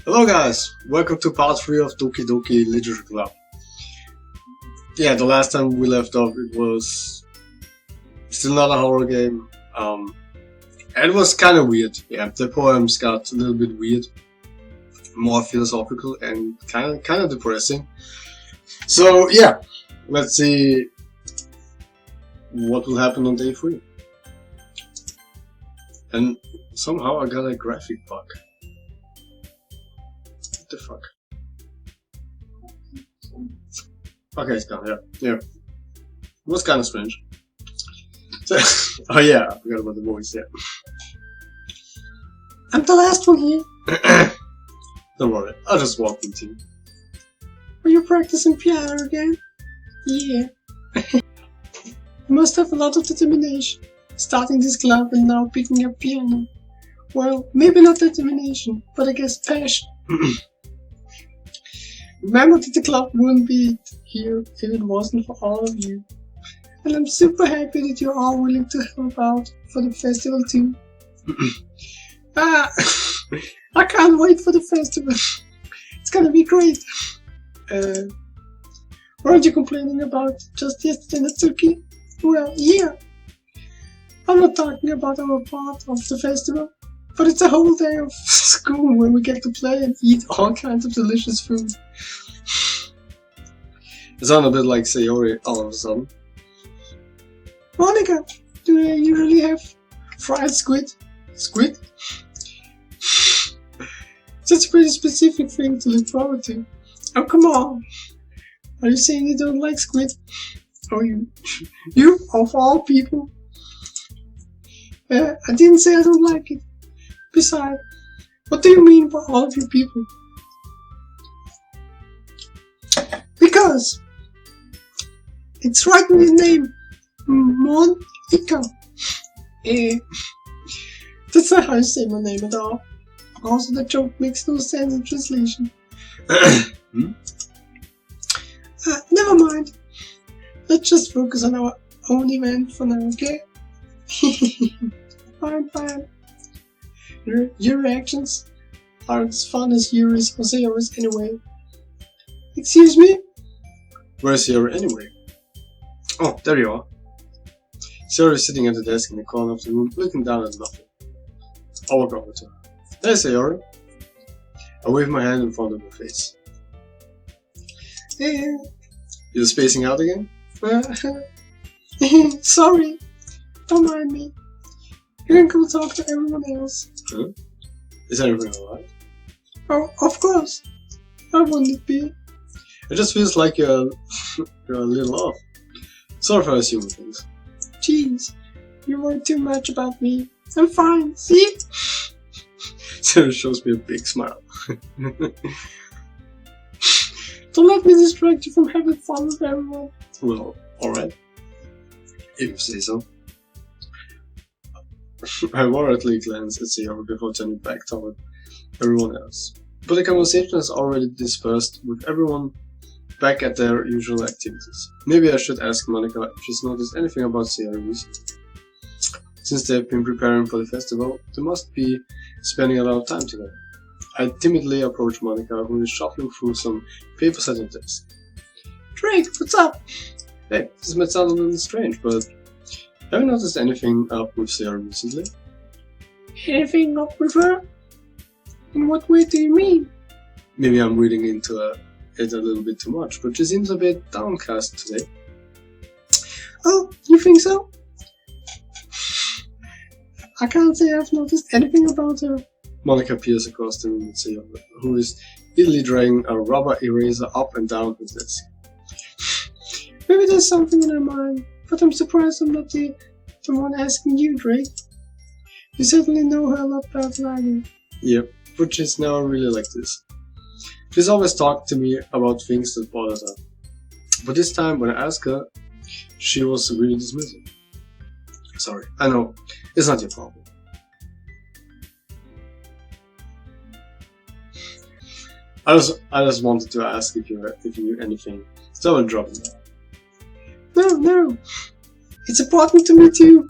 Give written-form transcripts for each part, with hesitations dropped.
Hello guys, welcome to part 3 of Doki Doki Literature Club. Yeah, the last time we left off it was still not a horror game. It was kind of weird. Yeah, the poems got a little bit weird, more philosophical and kind of depressing. So yeah, let's see what will happen on day 3. And somehow I got a graphic bug. What the fuck? Okay, it's gone, yeah. It was kind of strange. So, oh yeah, I forgot about the voice, yeah. I'm the last one here. Don't worry, I'll just walk into you. Are you practicing piano again? Yeah. You must have a lot of determination. Starting this club and now picking up piano. Well, maybe not determination, but I guess passion. Remember that the club wouldn't be here if it wasn't for all of you. And I'm super happy that you're all willing to help out for the festival too. I can't wait for the festival. It's gonna be great. Weren't you complaining about just yesterday, Natsuki? Well, yeah. I'm not talking about our part of the festival, but it's a whole day of school where we get to play and eat all kinds of delicious food. It sounded a bit like Sayori all of a sudden. Monica, do they usually have fried squid? Squid? That's a pretty specific thing to look forward to. Oh, come on. Are you saying you don't like squid? Oh, you of all people? I didn't say I don't like it. Besides, what do you mean by all of you people? Because it's right in the name, Monica. That's not how you say my name at all. Also, the joke makes no sense in translation. Never mind. Let's just focus on our own event for now, okay? Fine. Your reactions aren't as fun as Yuri's or Sayori's anyway. Excuse me? Where's Sayori anyway? Oh, there you are. Sayori is sitting at the desk in the corner of the room, looking down at nothing. I walk over to her. Hey, Sayori. I wave my hand in front of her face. Hey, you're spacing out again? Sorry. Don't mind me. You can go talk to everyone else. Huh? Is everything alright? Oh, of course. Why wouldn't it be? It just feels like you're a little off. Sorry for assuming things. Jeez, you worry too much about me. I'm fine, see? Sarah shows me a big smile. Don't let me distract you from having fun with everyone. Well, alright. If you say so. I worriedly glance at Sayori before turning back toward everyone else. But the conversation has already dispersed, with everyone back at their usual activities. Maybe I should ask Monica if she's noticed anything about Sayori recently. Since they've been preparing for the festival, they must be spending a lot of time together. I timidly approach Monica, who is shuffling through some papers at her desk. Drake, what's up? Hey, this might sound a little strange, but have you noticed anything up with Sayori recently? Anything up with her? In what way do you mean? Maybe I'm reading into it a little bit too much, but she seems a bit downcast today. Oh, you think so? I can't say I've noticed anything about her. Monica peers across the room at Sayori, who is idly dragging a rubber eraser up and down her desk. Maybe there's something in her mind, but I'm surprised I'm not the one asking you, Drake. You certainly know her a lot better than I do. Yep, but she's never really like this. She's always talked to me about things that bothered her. But this time, when I asked her, she was really dismissive. Sorry, I know, it's not your problem. I just wanted to ask if you knew anything, so I will drop it. No. It's important to me too.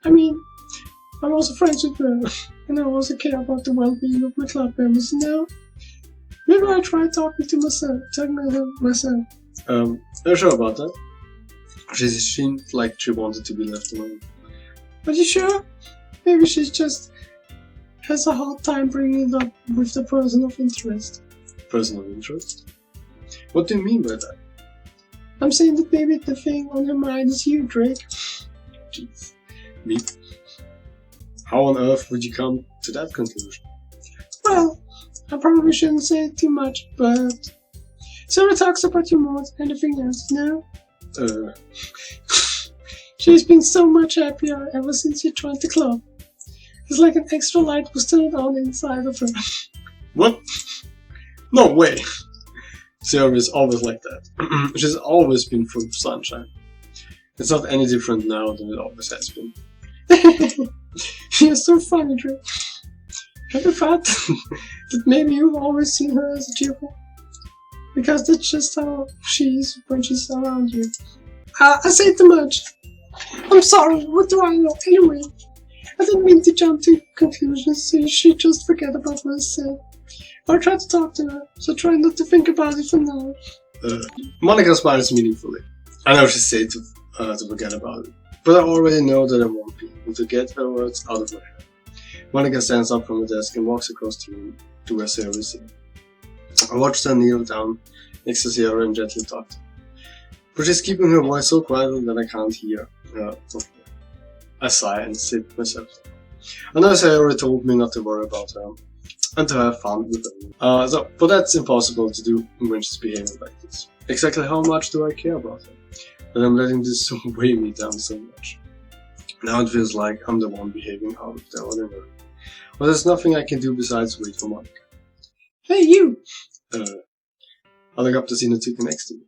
I mean, I'm also friends with her, and I also care about the well-being of my club members now. Maybe I try talking to myself. Not sure about that. She seemed like she wanted to be left alone. Are you sure? Maybe she just has a hard time bringing it up with the person of interest. Person of interest? What do you mean by that? I'm saying that maybe the thing on her mind is you, Drake. Jeez. Me? How on earth would you come to that conclusion? Well, I probably shouldn't say too much, but Sarah talks about you more than anything else, no? She's been so much happier ever since you joined the club. It's like an extra light was turned on inside of her. What? No way! Sayori is always like that. She's always been full of sunshine. It's not any different now than it always has been. You're so funny, Drew. Have you thought that maybe you've always seen her as a cheerful? Because that's just how she is when she's around you. I say too much. I'm sorry, what do I know? Anyway, I didn't mean to jump to conclusions, so you should just forget about what I said. I'll try to talk to her, so try not to think about it for now. Monica smiles meaningfully. I know she said to forget about it, but I already know that I won't be able to get her words out of my head. Monica stands up from the desk and walks across the room to where Sayori is sitting. I watch her kneel down next to Sayori and gently talk to her. But she's keeping her voice so quietly that I can't hear her. I sigh and sit myself down. I know Sayori told me not to worry about her and to have fun with her. But that's impossible to do when she's behaving like this. Exactly how much do I care about her? That I'm letting this weigh me down so much. Now it feels like I'm the one behaving out of the ordinary. But there's nothing I can do besides wait for Monica. Hey, you! I look up to see Natsuki next to me.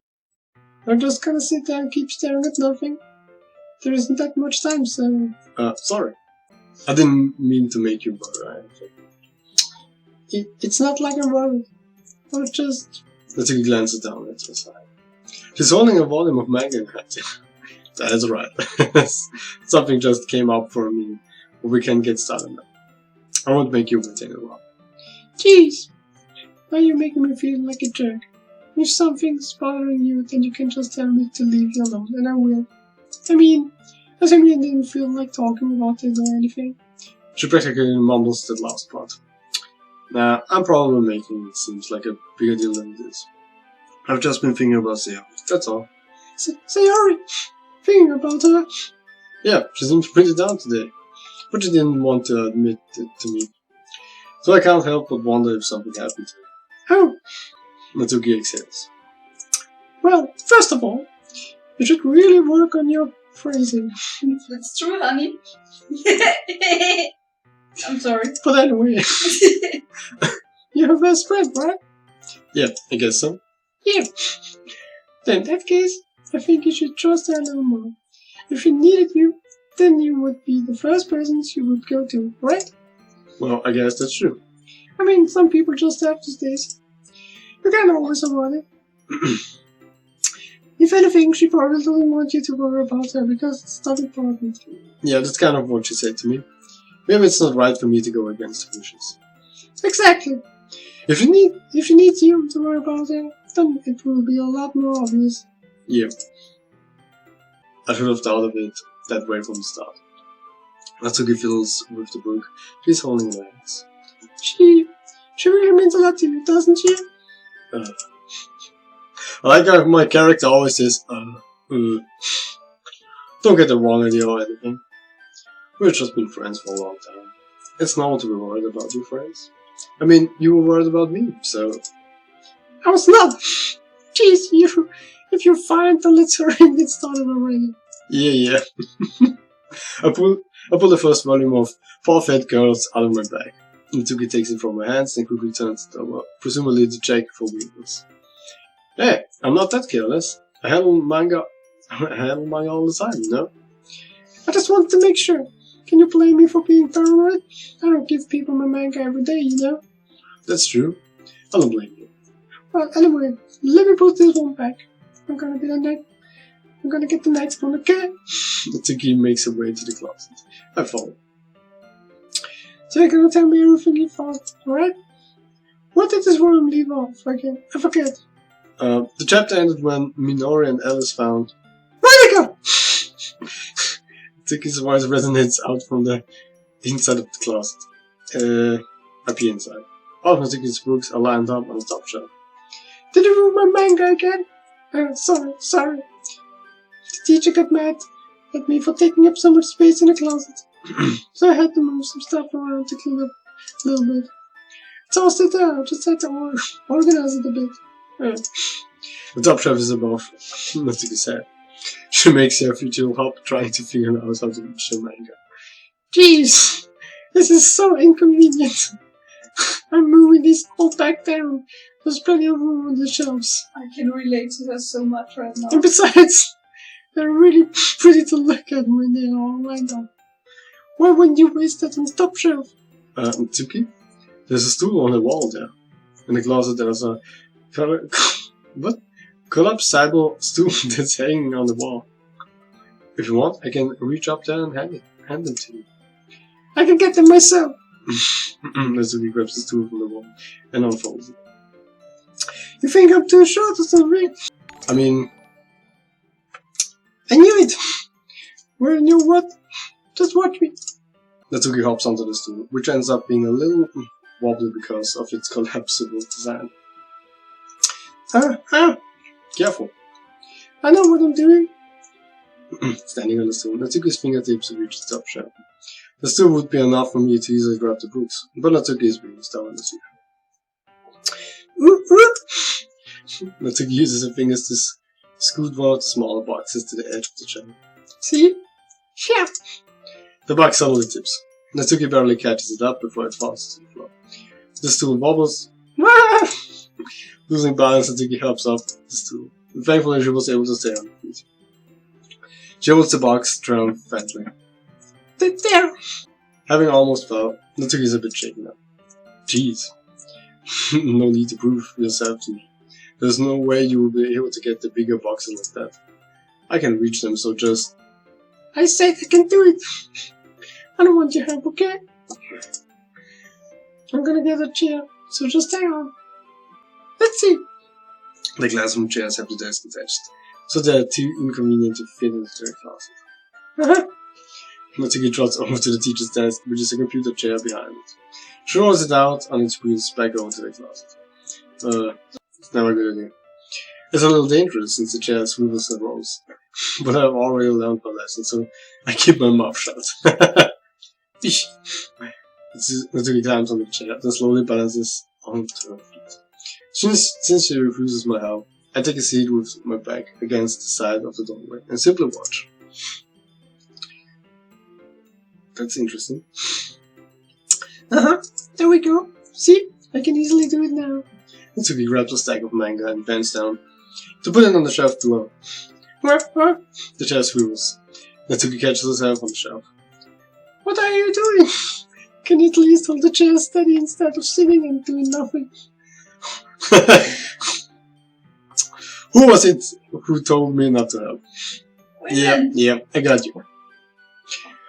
I'm just gonna sit there and keep staring at nothing. There isn't that much time, so... sorry. I didn't mean to make you worry or anything. It's not like I'm worried. Or just... Natsuki glances down at her side. She's holding a volume of manga in her hand. That's right. Something just came up for me. We can get started now. I won't make you wait any longer. Jeez. Now you're making me feel like a jerk. If something's bothering you, then you can just tell me to leave you alone, and I will. I mean, I simply didn't feel like talking about it or anything. She practically mumbles the last part. Nah, I'm probably making it seem like a bigger deal than it is. I've just been thinking about Sayori, that's all. Sayori? Thinking about her? Yeah, she seems pretty down today. But she didn't want to admit it to me. So I can't help but wonder if something happened to her. Oh! Natsuki exhales. Well, first of all, you should really work on your phrasing. That's true, honey. I'm sorry. But anyway, you're her best friend, right? Yeah, I guess so. Yeah. Then in that case, I think you should trust her a little more. If she needed you, then you would be the first person she would go to, right? Well, I guess that's true. I mean, some people just have these days. You can't always avoid it. If anything, she probably doesn't want you to worry about her because it's not important. Yeah, that's kind of what she said to me. Maybe it's not right for me to go against her wishes. Exactly. If she needs you to worry about her, then it will be a lot more obvious. Yeah. I should have thought of it that way from the start. Natsuki fiddles with the book she's holding in her hands. She really means a lot to you, doesn't she? I like how my character always says, Don't get the wrong idea or anything. We've just been friends for a long time. It's normal to be worried about your friends. I mean, you were worried about me, so... I was not! Jeez, if you're fine, then let's hurry and get started already. Yeah. I pull the first volume of Four Fat Girls out of my bag. Natsuki takes it from my hands and quickly turns it over, presumably to check for weakness. Hey, I'm not that careless. I handle manga all the time, you know? I just wanted to make sure. Can you blame me for being paranoid? I don't give people my manga every day, you know? That's true. I don't blame you. Well, anyway, let me put this one back. I'm gonna get the next one, okay? Natsuki makes her way to the closet. I follow. So you're gonna tell me everything you thought, alright? What did this worm leave off? I forget. The chapter ended when Minori and Alice found Monica! Toki's voice resonates out from the inside of the closet. Up inside. All of Toki's books are lined up on the top shelf. Did you ruin my manga again? Sorry. The teacher got mad at me for taking up so much space in the closet. So I had to move some stuff around to clean up a little bit. It's all still there, I just had to organize it a bit. The top shelf is above, Natsuki said. She makes her future hop trying to figure out how to reach the manga. Jeez, this is so inconvenient. I'm moving this all back down. There's plenty of room on the shelves. I can relate to that so much right now. And besides, they're really pretty to look at when they're all lined up. Why wouldn't you waste that on the top shelf? Natsuki? There's a stool on the wall there. In the closet there's a collapsible stool that's hanging on the wall. If you want, I can reach up there and hand them to you. I can get them myself. Natsuki grabs the stool from the wall and unfolds it. You think I'm too short or something? I mean, I knew it! Well, you know what? Just watch me. Natsuki hops onto the stool, which ends up being a little wobbly because of its collapsible design. Careful. I know what I'm doing. Standing on the stool, Natsuki's fingertips reach the top shelf. The stool would be enough for me to easily grab the books, but Natsuki is being stubborn as usual. Natsuki uses her fingers to scoot one of the smaller boxes to the edge of the shelf. See? Yeah. The box suddenly tips. Natsuki barely catches it up before it falls to the floor. The stool wobbles. Losing balance, Natsuki helps up the stool. And thankfully, she was able to stay on her feet. She holds the box triumphantly. There! Having almost fell, Natsuki is a bit shaken up. Jeez. No need to prove yourself to me. There's no way you will be able to get the bigger boxes like that. I can reach them, so just... I said I can do it! I don't want your help, okay? I'm gonna get a chair, so just hang on. Let's see. The classroom chairs have the desk attached, so they are too inconvenient to fit into their closet. Natsuki trots over to the teacher's desk, which is a computer chair behind it. She rolls it out on its wheels back over to the closet. It's never a good idea. It's a little dangerous since the chair swivels and rolls. But I've already learned my lesson, so I keep my mouth shut. Natsuki climbs on the chair, then slowly balances onto her feet. Since she refuses my help, I take a seat with my back against the side of the doorway and simply watch. That's interesting. There we go. See? I can easily do it now. Natsuki grabs a stack of manga and bends down to put it on the shelf below. The chair swivels. Natsuki catches herself on the shelf. What are you doing? Can you at least hold the chair steady instead of sitting and doing nothing? Who was it who told me not to help? Yeah, I got you.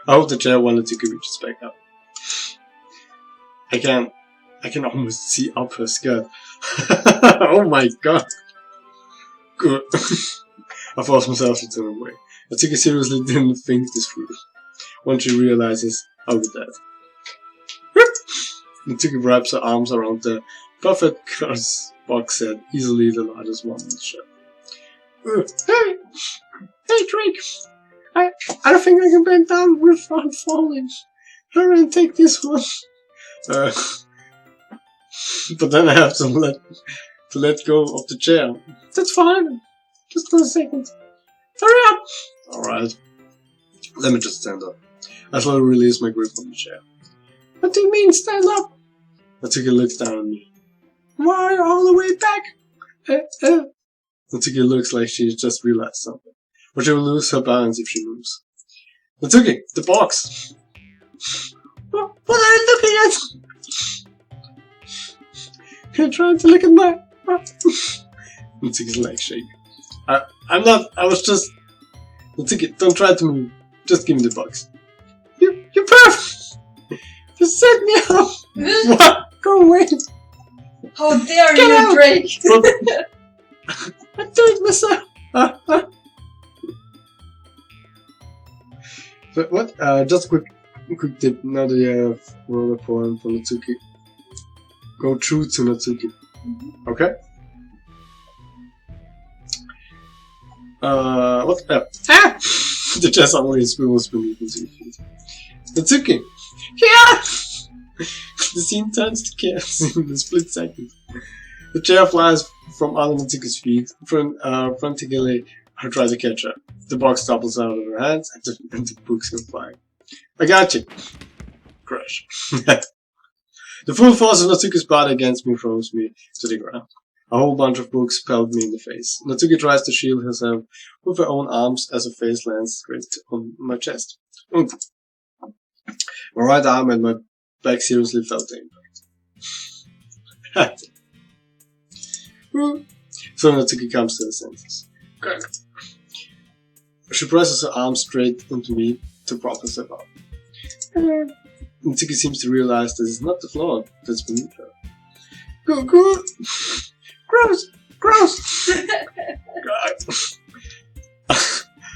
I hold the chair while Natsuki reaches back up. I can almost see up her skirt. Oh my god. Good. I force myself to turn away. Natsuki seriously didn't think this through. Once she realizes, I'll be dead. Natsuki wraps her arms around the perfect glass box set, easily the largest one on the shelf. Hey Drake! I don't think I can bend down without falling. Hurry and take this one. But then I have to let go of the chair. That's fine. Just for a second. Hurry up! Alright. Let me just stand up. I slowly release my grip on the chair. What do you mean, stand up? Natsuki looks down at me. Why are you all the way back? Natsuki looks like she just realized something. But she will lose her balance if she moves. Natsuki, the box! What are you looking at? You're trying to look at my... Natsuki's legs shake. I'm not... I was just... Natsuki, don't try to move. Just give me the box. You're perfect! You set me up! What? Go away! How dare Get you, out! Drake! I do it myself! But what? Just a quick tip. Now that you have roller form from Natsuki, go true to Natsuki. Okay? What? Ah! The chest always swivels beneath his feet. Natsuki! Yeah! The scene turns to chaos in a split second. The chair flies from under Natsuki's feet, frantically her tries to catch her. The box topples out of her hands and the books go flying. I got you! Crash. The full force of Natsuki's body against me throws me to the ground. A whole bunch of books pelt me in the face. Natsuki tries to shield herself with her own arms as her face lands straight on my chest. My right arm and my back seriously felt the impact. So Natsuki comes to her senses. She presses her arm straight into me to prop herself up. Natsuki seems to realize that it's not the floor that's beneath her. Go! Gross! God.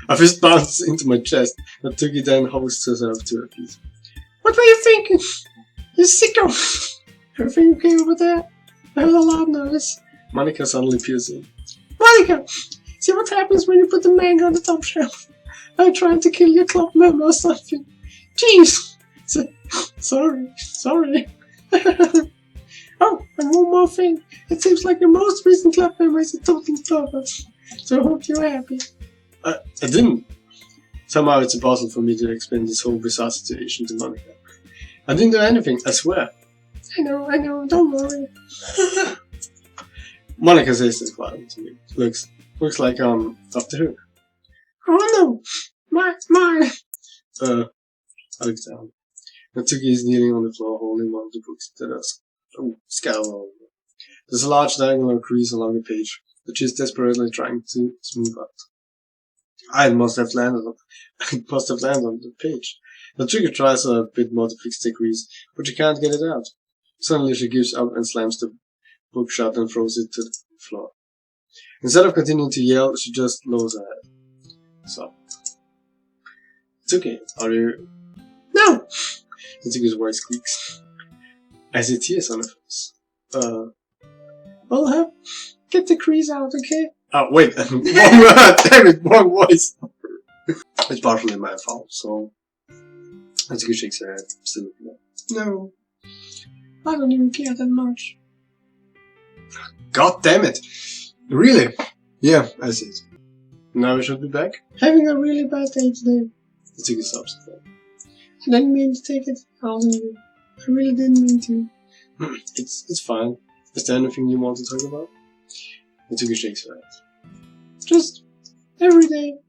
A fist bounces into my chest. Natsuki then hosts herself to her feet. What were you thinking? You sicko! Everything okay over there? I heard a loud noise. Monica suddenly peers in. Monica! See what happens when you put the manga on the top shelf? I'm trying to kill your club member or something. Jeez! Sorry. Oh, and one more thing. It seems like your most recent club member is a total flopper. So I hope you're happy. I didn't. Somehow it's impossible for me to explain this whole bizarre situation to Monica. I didn't do anything, I swear. I know, don't worry. Monica says this quietly to me. Looks like off the hook. Oh no! My! I look down. Natsuki is kneeling on the floor holding one of the books that is scattered all over. There's a large diagonal crease along the page that she's desperately trying to smooth out. I must have landed on the page. Natsuki tries a bit more to fix the crease, but she can't get it out. Suddenly she gives up and slams the book shut and throws it to the floor. Instead of continuing to yell, she just lowers her head. So. Natsuki, are you... No! Natsuki's voice squeaks. I see tears on her face. I'll have... Get the crease out, okay? Oh, wait. Wrong word! Damn it, wrong voice! It's partially my fault, so... Natsuki shakes her head. Still no. I don't even care that much. God damn it! Really? Yeah, I see it. Now we should be back? Having a really bad day today. Natsuki stops again. I didn't mean to take it out on you. I really didn't mean to. It's fine. Is there anything you want to talk about? Natsuki shakes her head. Just every day.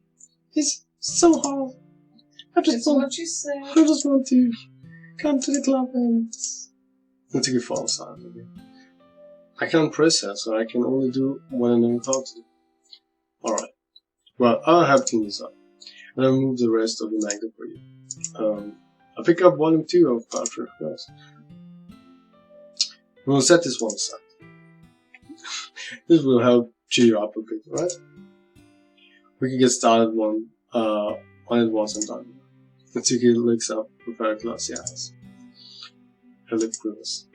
It's so hard. I just want to come to the club and... Natsuki falls silent again. I can't press her, so I can only do what I know how to do. Alright. Well, I'll have to clean this up. And I'll move the rest of the manga for you. I'll pick up volume 2 of Culture first. We'll set this one aside. This will help cheer you up a bit, right? We can get started when it once I'm done. Natsuki looks up with her glassy eyes. Her lip quivers.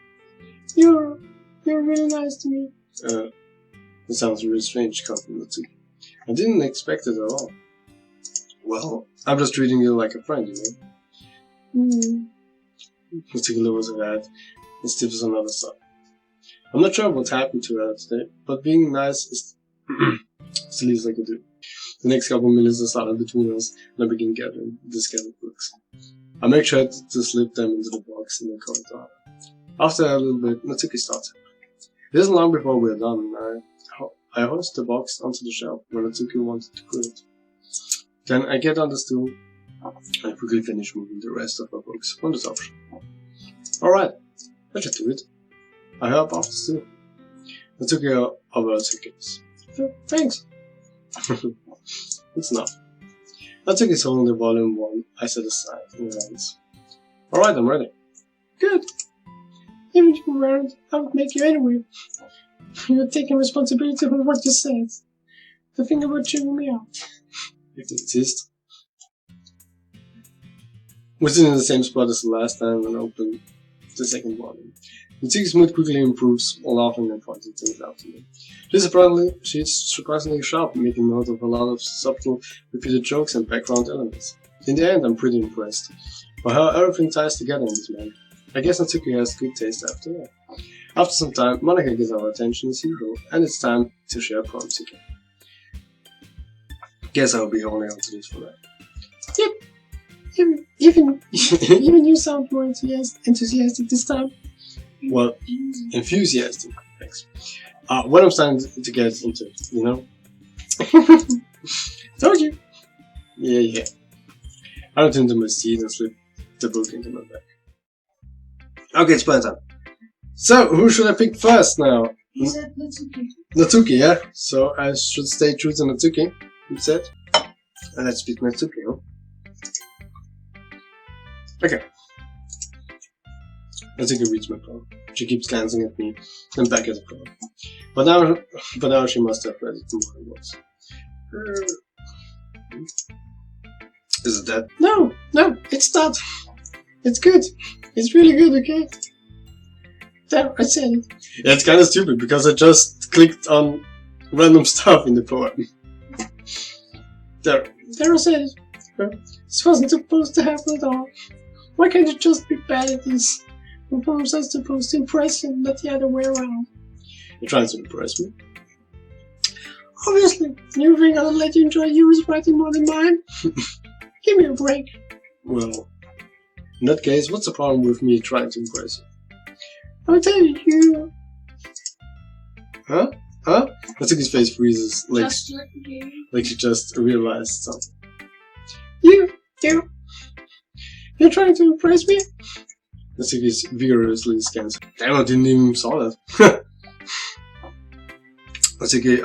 You're really nice to me. It sounds really strange coming from Natsuki. I didn't expect it at all. Well, I'm just treating you like a friend, you know? Natsuki lowers her head and stiffens another side. I'm not sure what happened to her today, but being nice is the least I could do. The next couple minutes are silent between us, and I begin gathering the scattered books. I make sure to slip them into the box in the corridor. After a little bit, Natsuki starts. It isn't long before we're done, and I hoist the box onto the shelf where Natsuki wanted to put it. Then I get on the stool and quickly finish moving the rest of her books on the top shelf. Alright, that should do it. I help after stool. Natsuki averts her gaze. Thanks. It's enough. Natsuki's holding the volume 1 I set aside in her hands. Alright, I'm ready. Good. Even if you weren't, I would make you anyway. You're taking responsibility for what you said. The thing about chewing me out. If they exist. We're still in the same spot as the last time when I opened the second volume. Mitsuki's mood quickly improves, laughing and pointing things out to me. She's surprisingly sharp, making note of a lot of subtle, repeated jokes and background elements. In the end, I'm pretty impressed by how everything ties together in this man. I guess Natsuki has good taste after all. After some time, Monika gets our attention as usual, and it's time to share prompts again. Guess I'll be holding on to this for now. Yep. Even you sound more enthusiastic this time. Well, enthusiastic, thanks. What I'm starting to get into, you know? Told you! Yeah. I looked into my seat and slipped the book into my bag. Okay, it's plan time. So, who should I pick first now? You said Natsuki. Natsuki, yeah? So I should stay true to Natsuki, instead. And let's pick Natsuki, huh? Okay. Natsuki reads my poem. She keeps glancing at me and back at the poem. But now she must have read it more than once. Is it that? No, it's not. It's good. It's really good, okay? There, I said it. Yeah, it's kind of stupid because I just clicked on random stuff in the poem. There I said it. This wasn't supposed to happen at all. Why can't you just be bad at this? The poems are supposed to impress you, not the other way around. You're trying to impress me? Obviously, you think I'll let you enjoy yours writing more than mine? Give me a break. Well, in that case, what's the problem with me trying to impress you? I'll tell you. Huh? Natsuki's face freezes, like she just realized something. You're trying to impress me? Natsuki vigorously scans. Damn, I didn't even saw that. Natsuki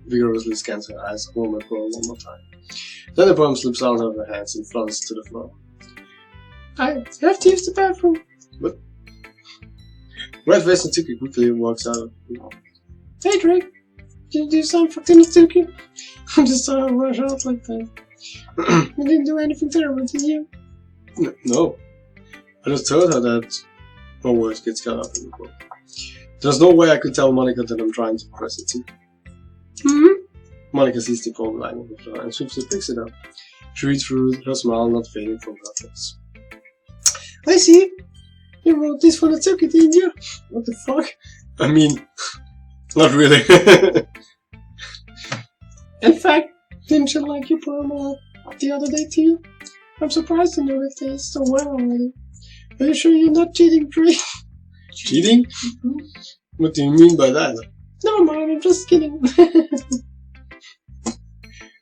vigorously scans her eyes over my poem one more time. Then the poem slips out of her hands and falls to the floor. I have to use the bathroom. What? Red-faced Natsuki quickly walks out. Hey Drake, did you do something to Natsuki? I just saw her rush out like that. You didn't do anything terrible, did you? No. I just told her that my words gets cut up in the book. There's no way I could tell Monika that I'm trying to impress Natsuki. Monika sees the poem lying on the floor and swiftly picks it up. She reads through her smile not fading from her face. I see. You wrote this for Natsuki, didn't you? What the fuck? I mean, not really. In fact, didn't you like your poem a lot the other day too? I'm surprised to know it tastes so well already. Are you sure you're not cheating, Drake? Cheating? What do you mean by that? Never mind, I'm just kidding.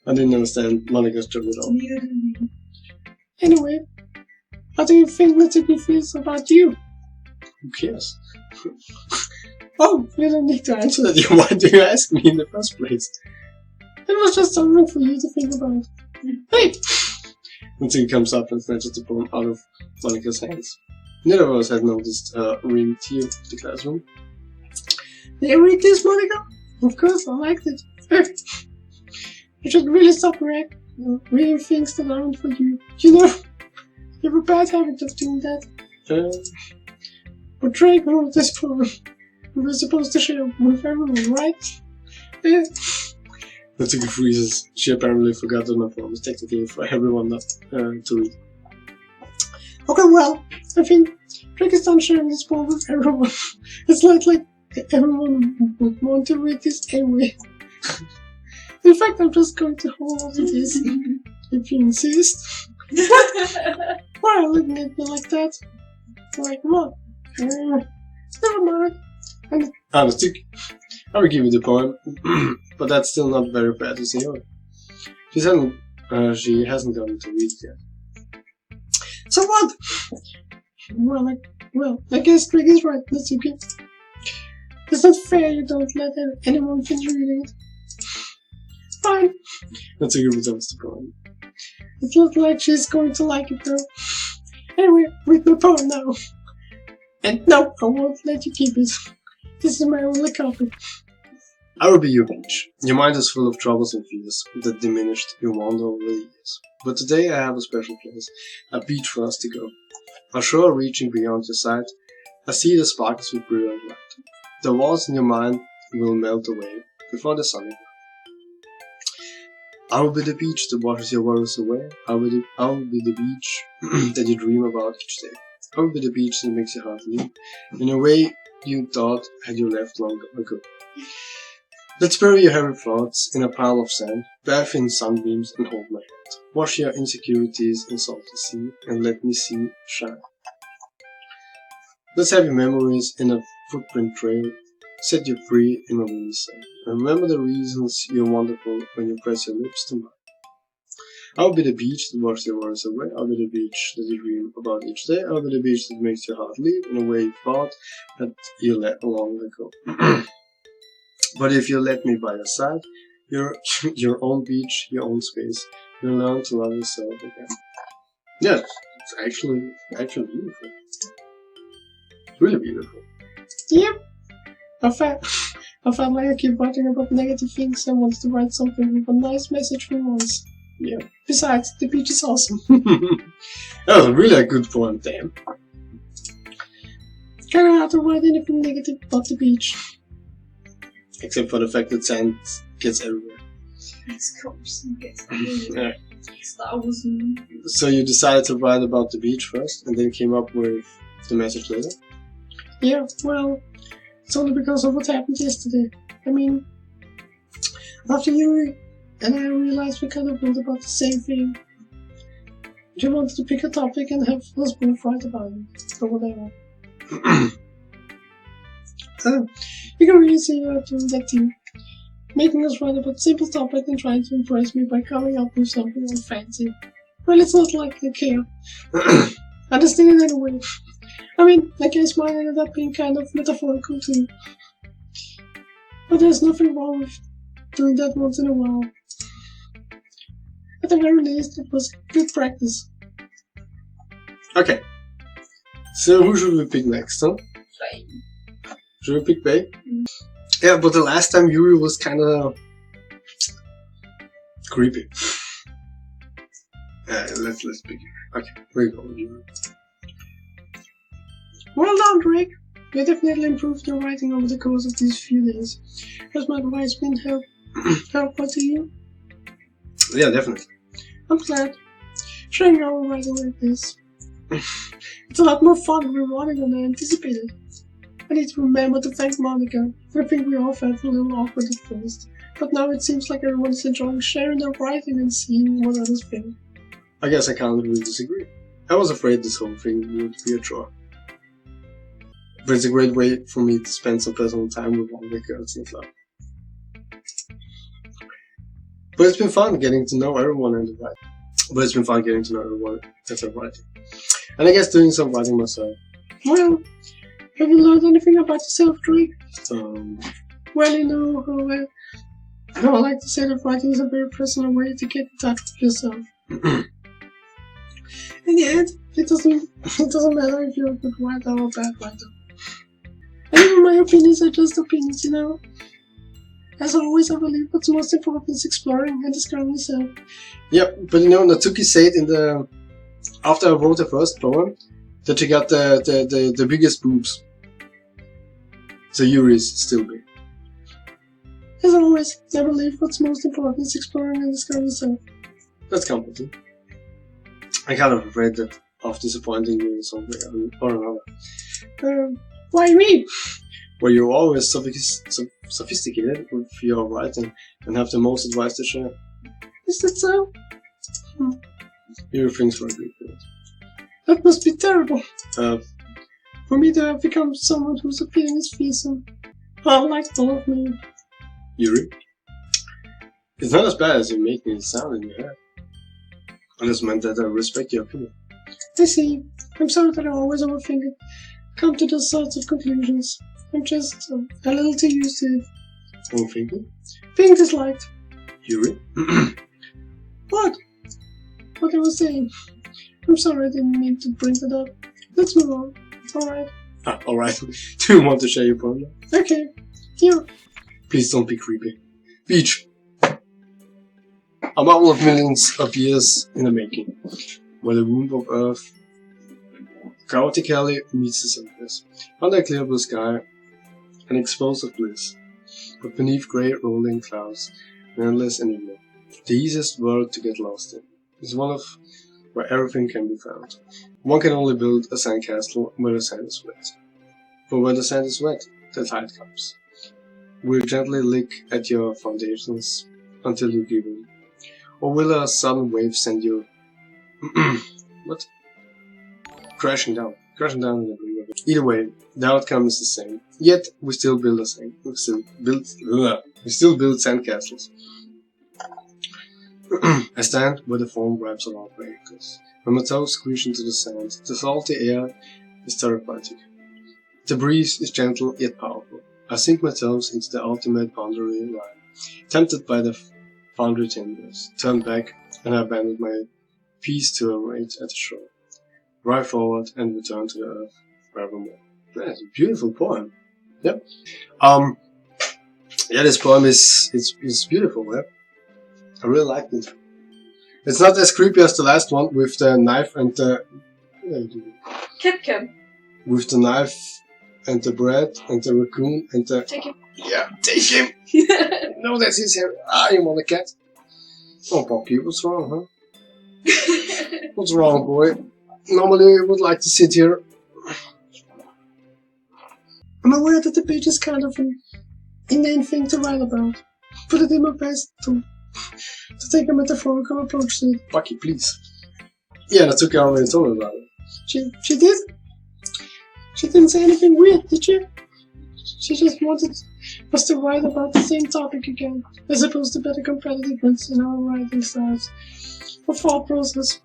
I didn't understand Monika's joke at all. Anyway, how do you think Natsuki feels about you? Who cares? Oh, you don't need to answer that. Why do you ask me in the first place? It was just something for you to think about. Hey! Natsuki comes up and snatches the poem out of Monika's hands. Neither of us had noticed her reading to the classroom. Did you read this, Monika? Of course, I liked it. You should really stop reading things that aren't for you. You know, you have a bad habit of doing that. But Drake wrote this poem. We were supposed to share it with everyone, right? Natsuki freezes. She apparently forgot that my poem was technically for everyone not to read. Okay, well, I think Drake is done sharing this poem with everyone. It's not like everyone would want to read this anyway. In fact, I'm just going to hold on to this, if you insist. Why are you looking at me like that? Like what? Never mind. Natsuki, I will give you the poem, but that's still not very fair to Sayori. She hasn't gotten to read it yet. So what? Well, I guess Drake is right, Natsuki. It's not fair you don't let anyone finish reading it. Fine. Natsuki returns the poem. It looks like she's going to like it though. Anyway, read my poem now. And no, I won't let you keep it. This is my only copy. I will be your beach. Your mind is full of troubles and fears that diminished your wonder over the years. But today I have a special place, a beach for us to go. A shore reaching beyond your sight, a sea that sparkles with brilliant light. The walls in your mind will melt away before the sun is out. I will be the beach that washes your worries away. I will be the beach that you dream about each day. I will be the beach that makes your heart leap in a way you thought had you left long ago. Let's bury your heavy thoughts in a pile of sand, bathe in sunbeams and hold my hand. Wash your insecurities in salty sea and let me see shine. Let's have your memories in a footprint trail, set you free in a windy sand. And remember the reasons you're wonderful when you press your lips to mine. I'll be the beach that washes your worries away. I'll be the beach that you dream about each day. I'll be the beach that makes your heart leap in a way you thought that you let long ago. But if you let me by your side, you're your own beach, your own space. You'll learn to love yourself again. Yeah, it's actually beautiful. It's really beautiful. Yep. I felt like I keep writing about negative things. I wanted to write something with a nice message for once. Yeah. Besides, the beach is awesome. That was really a good poem, damn. Kinda hard to write anything negative about the beach. Except for the fact that sand gets everywhere. It's cops and gets everywhere. Yeah. Star Wars movie. So you decided to write about the beach first, and then came up with the message later? Yeah, well, it's only because of what happened yesterday. I mean, after Yuri and I realized we kind of wrote about the same thing. She wanted to pick a topic and have us both write about it, or whatever. You can really see her doing that too. Making us write about simple topic and trying to impress me by coming up with something all fancy. Well, it's not like I care. I just did it anyway. I mean, I guess mine ended up being kind of metaphorical too. But there's nothing wrong with doing that once in a while. At the very least, it was good practice. Okay. So who should we pick next, huh? Fine. Should we pick Bay? Yeah, but the last time Yuri was kinda creepy. Let's pick Yuri. Okay, we go with Yuri. Well done, Drake. You definitely improved your writing over the course of these few days. Has my advice been helpful to you? Yeah, definitely. I'm glad. Sharing our writing like this. It's a lot more fun rewarding than I anticipated. I need to remember to thank Monica. I think we all felt a little awkward at first, but now it seems like everyone's enjoying sharing their writing and seeing what others think. I guess I can't really disagree. I was afraid this whole thing would be a chore. But it's a great way for me to spend some personal time with one of the girls in the club. But it's been fun getting to know everyone in the writing. And I guess doing some writing myself. Well, have you learned anything about yourself, Drake? Well, you know how I like to say that writing is a very personal way to get in touch with yourself. In the end, it doesn't matter if you're a good writer or a bad writer. And even my opinions are just opinions, you know. As always, I believe what's most important is exploring and discovering yourself. Yeah, but you know, Natsuki said after I wrote the first poem, that she got the biggest boobs. So Yuri is still big. As always, I believe what's most important is exploring and discovering yourself. That's comforting. I kind of afraid that of disappointing you in some way or another. Why me? Well, you're always sophisticated with your writing and have the most advice to share. Is that so? Everything's for a good thing. That must be terrible. For me to have become someone whose opinion is fearsome. Like all of me. Yuri? It's not as bad as you're making it sound in your head. I just meant that I respect your opinion. I see. I'm sorry that I always overthink it. Come to those sorts of conclusions. I'm just a little too used to it. Overthinking? Being disliked. Yuri? What? What I was saying. I'm sorry I didn't mean to bring that up. Let's move on. Alright. Alright. Do you want to share your poem? Okay, here. Please don't be creepy. Beach. A marvel of millions of years in the making, where the womb of Earth chaotically meets the surface. Under a clear blue sky, an explosive bliss, but beneath grey rolling clouds, an endless enigma. The easiest world to get lost in is one of where everything can be found. One can only build a sandcastle where the sand is wet. For when the sand is wet, the tide comes. Will you gently lick at your foundations until you give in? Or will a sudden wave send you what? Crashing down in the river. Either way, the outcome is the same. Yet we still build the same. We still build sandcastles. I stand where the foam wraps around my ankles. When my toes squish into the sand, the salty air is therapeutic. The breeze is gentle yet powerful. I sink my toes into the ultimate boundary line, tempted by the foundry timbers, turn back, and I abandon my piece to await at the shore. Ride forward and return to the earth forevermore. That's a beautiful poem. Yep. Yeah, this poem is beautiful. Yeah, I really liked it. It's not as creepy as the last one with the knife and the Kip. with the knife and the bread and the raccoon and the Take him. yeah, take him. No, that's his hair. Ah, you want a cat? Oh, Poppy, what's wrong, huh? What's wrong, boy? Normally, I would like to sit here. I'm aware that the page is kind of an inane thing to write about, but I did my best to take a metaphorical approach to it. Pocky, please. Yeah, that's okay. I already told her about it. She did? She didn't say anything weird, did she? She just wanted us to write about the same topic again, as opposed to better competitiveness in our writing styles or thought process.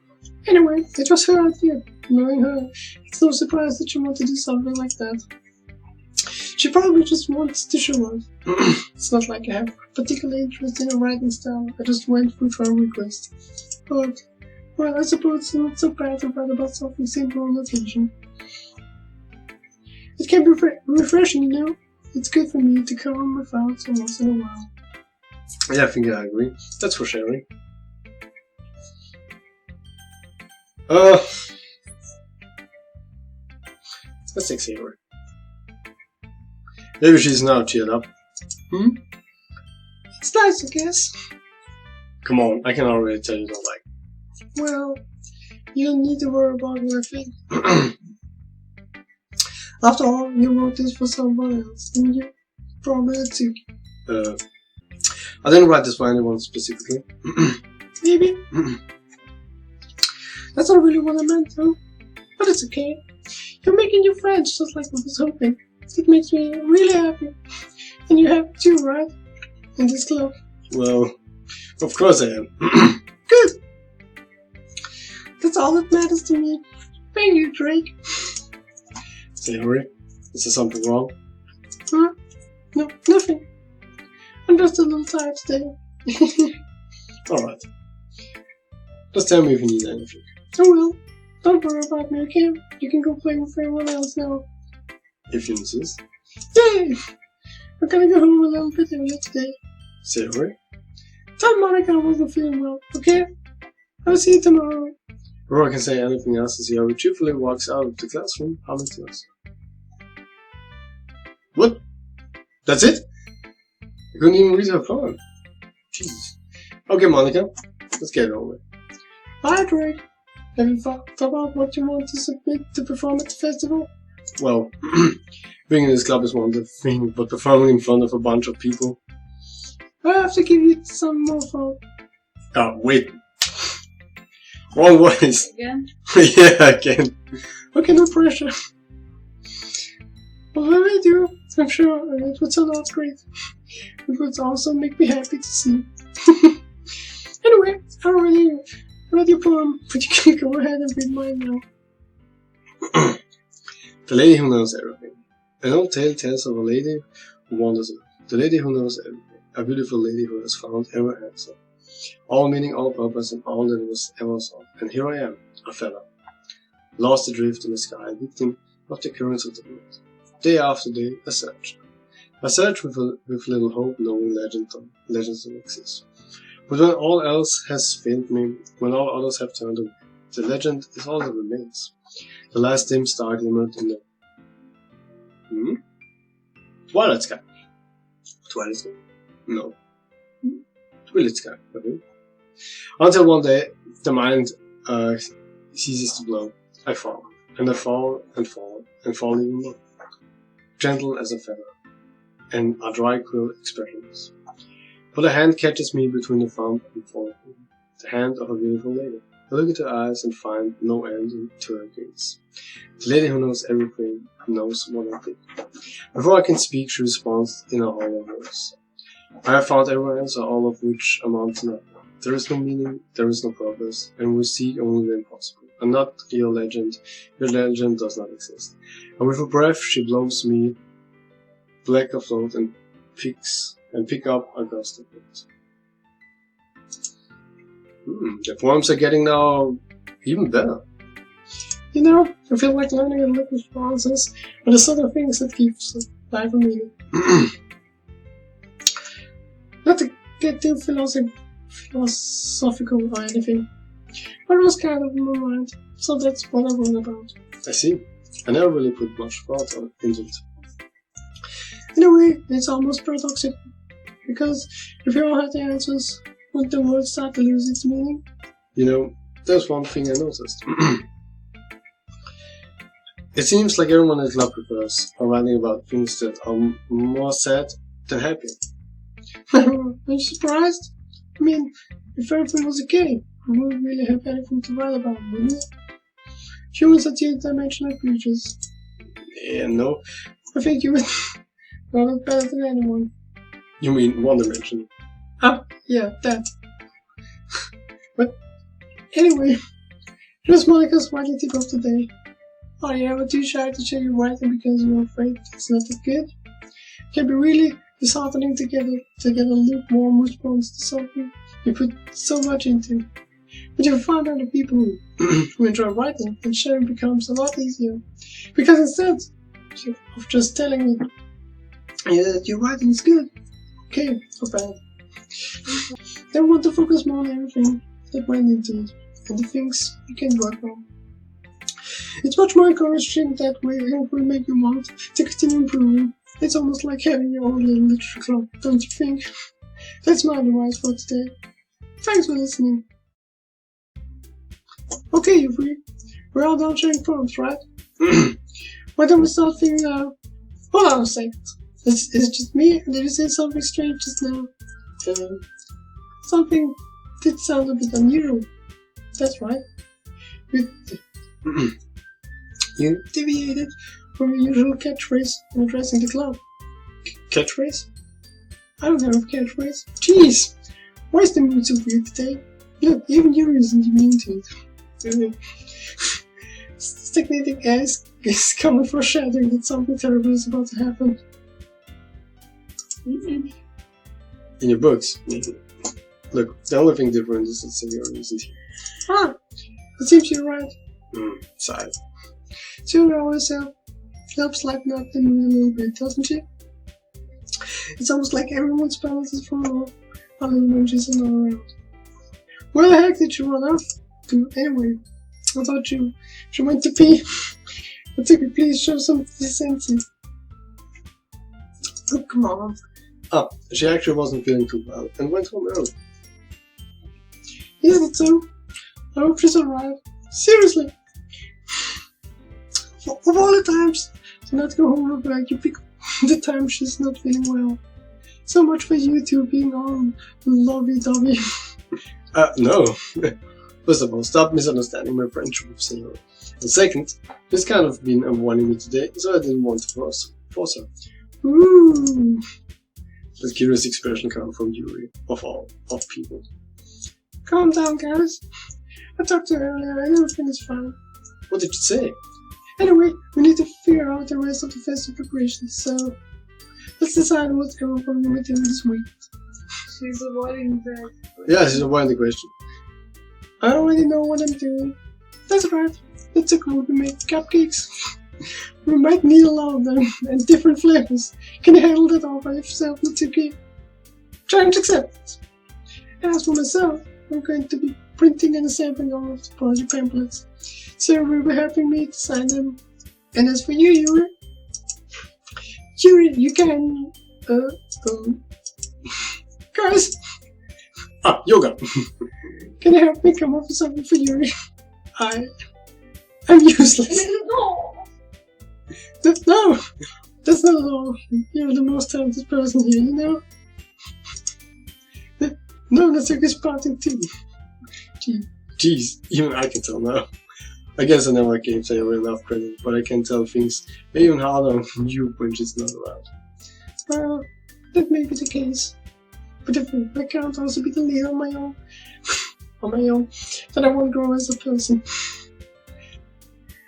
Anyway, it was her idea. Knowing her, it's no surprise that she wanted to do something like that. She probably just wants to show us. It's not like I have particular interest in her writing style, I just went with her request. But, well, I suppose it's not so bad to write about something simple on occasion. It can be refreshing, you know? It's good for me to calm my thoughts once in a while. Yeah, I think I agree. That's for sharing. Let's take Sayori. Maybe she's now cheered up. It's nice, I guess. Come on, I can already tell you don't like. Well, you don't need to worry about what I think. After all, you wrote this for someone else, didn't you? Probably too. I didn't write this for anyone specifically. Maybe. That's not really what I meant, though. But it's okay. You're making new friends, just like I was hoping. It makes me really happy. And you have too, right? In this club. Well, of course I am. Good. That's all that matters to me. Thank you, Drake. Sayori, is there something wrong? Huh? No, nothing. I'm just a little tired today. Alright. Just tell me if you need anything. Oh well. Don't worry about me, okay? You can go play with everyone else now. If you insist. Yay! We're gonna go home a little bit early today. Sayori? Tell Monica I wasn't feeling well, okay? I'll see you tomorrow. Before I can say anything else, Sayori cheerfully walks out of the classroom, humming to us. What? That's it? I couldn't even read her poem. Jesus. Okay, Monica, let's get it over with. Bye, Drake. Have you thought about what you want to submit to perform at the festival? Well, being in this club is one thing, but performing in front of a bunch of people. I have to give you some more thought. Ah, wait. Wrong voice. Again? Yeah, again. Okay, no pressure. Well, when I do, I'm sure it would turn out great. It would also make me happy to see. Anyway, I already read your poem, but you can go ahead and read mine now. The Lady Who Knows Everything. An old tale tells of a lady who wanders Earth. The lady who knows everything. A beautiful lady who has found every answer. All meaning, all purpose, and all that was ever sought. And here I am, a fella. Lost adrift in the sky, victim of the currents of the world. Day after day, I search. I search with little hope, knowing legends don't exist. But when all else has failed me, when all others have turned away, the legend is all that remains. The last dim star glimmered in the Twilight Sky. Twilight Sky? No. Twilight Sky, I think. Until one day, the mind ceases to blow. I fall, and I fall, and fall, and fall even more. Gentle as a feather, and a dry quill expressionless. But a hand catches me between the thumb and forefinger, the hand of a beautiful lady. I look at her eyes and find no end to her gaze. The lady who knows everything, knows what I think. Before I can speak, she responds in a hollow voice. I have found every answer, all of which amount to nothing. There is no meaning, there is no purpose, and we seek only the impossible. And not your legend does not exist. And with a breath she blows me black afloat and pick up a gust of wind. The poems are getting now even better. You know, I feel like learning and looking for answers are the sort of things that keeps life a meaning. Not to get too philosophical or anything, but it was kind of in my mind, so that's what I wrote about. I see. I never really put much thought into it. In a way, it's almost paradoxical, because if you all had the answers, would the world start to lose its meaning? You know, there's one thing I noticed. It seems like everyone at Love Prefers are writing about things that are more sad than happy. Are you surprised? I mean, if everything was okay, we wouldn't really have anything to write about, wouldn't we? Humans are two-dimensional creatures. Yeah, no. I think you would know it better than anyone. You mean one dimension? Ah, yeah, that. But anyway, here's Monica's writing tip of the day. Are you ever too shy to share your writing because you're afraid it's not that good? It can be really disheartening to get a lukewarm response to something you put so much into. But you'll find other people who enjoy writing, and sharing becomes a lot easier. Because instead of just telling me that your writing is good, okay, or bad, they want to focus more on everything that went into it, and the things you can work on. It's much more encouraging that way, and it will make you want to continue improving. It's almost like having your own little literature club, don't you think? That's my advice for today. Thanks for listening. Okay, you three. We're all done sharing poems, right? Why don't we start figuring out... Hold on a second. Is it just me, or did you say something strange just now? Something did sound a bit unusual. That's right. You deviated from your usual catchphrase in addressing the club. Catchphrase? I don't have a catchphrase. Jeez! Why is the mood so weird today? Look, even you isn't immune to it. Stagnating ass is coming foreshadowing that something terrible is about to happen. In your books? Look, the only thing different is that Sayori isn't here. Ah! It seems you're right. Sigh. Sayori always helps lighten up the mood a little bit, doesn't she? It's almost like everyone's balances from a little when she's not around. Where the heck did she run off to anyway? I thought she went to pee. But could you please show some decency? Oh, come on. Oh, she actually wasn't feeling too well and went home early. Yeah, that's so. I hope she's alright. Seriously. Of all the times to not go home with her, you pick the time she's not feeling well. So much for you two being all lovey-dovey. No. First of all, stop misunderstanding my friendship with Sayori. And second, she's kind of been avoiding me today, so I didn't want to force her. Ooh. That curious expression coming from Yuri, of all people. Calm down, guys. I talked to her earlier and everything is fine. What did you say? Anyway, we need to figure out the rest of the festive preparations, so let's decide what everyone will do this week. She's avoiding that. Yeah, she's avoiding the question. I already know what I'm doing. That's right. Let's go to make cupcakes. We might need a lot of them, and different flavors. Can you handle that all by yourself, Natsuki? Challenge accepted. As for myself, I'm going to be printing and assembling all of the project pamphlets. So will be helping me to sign them. And as for you, Yuri, you can, guys, Yoga! can you help me come up with something for Yuri? I'm useless. No! No, that's not at all. You're the most talented person here, you know? No, Natsuki's parting too. Jeez, even I can tell now. I guess I never gave Sayori enough credit, but I can tell things even harder on you when she's not around. Well, that may be the case. But if I can't also be the leader on my own, then I won't grow as a person.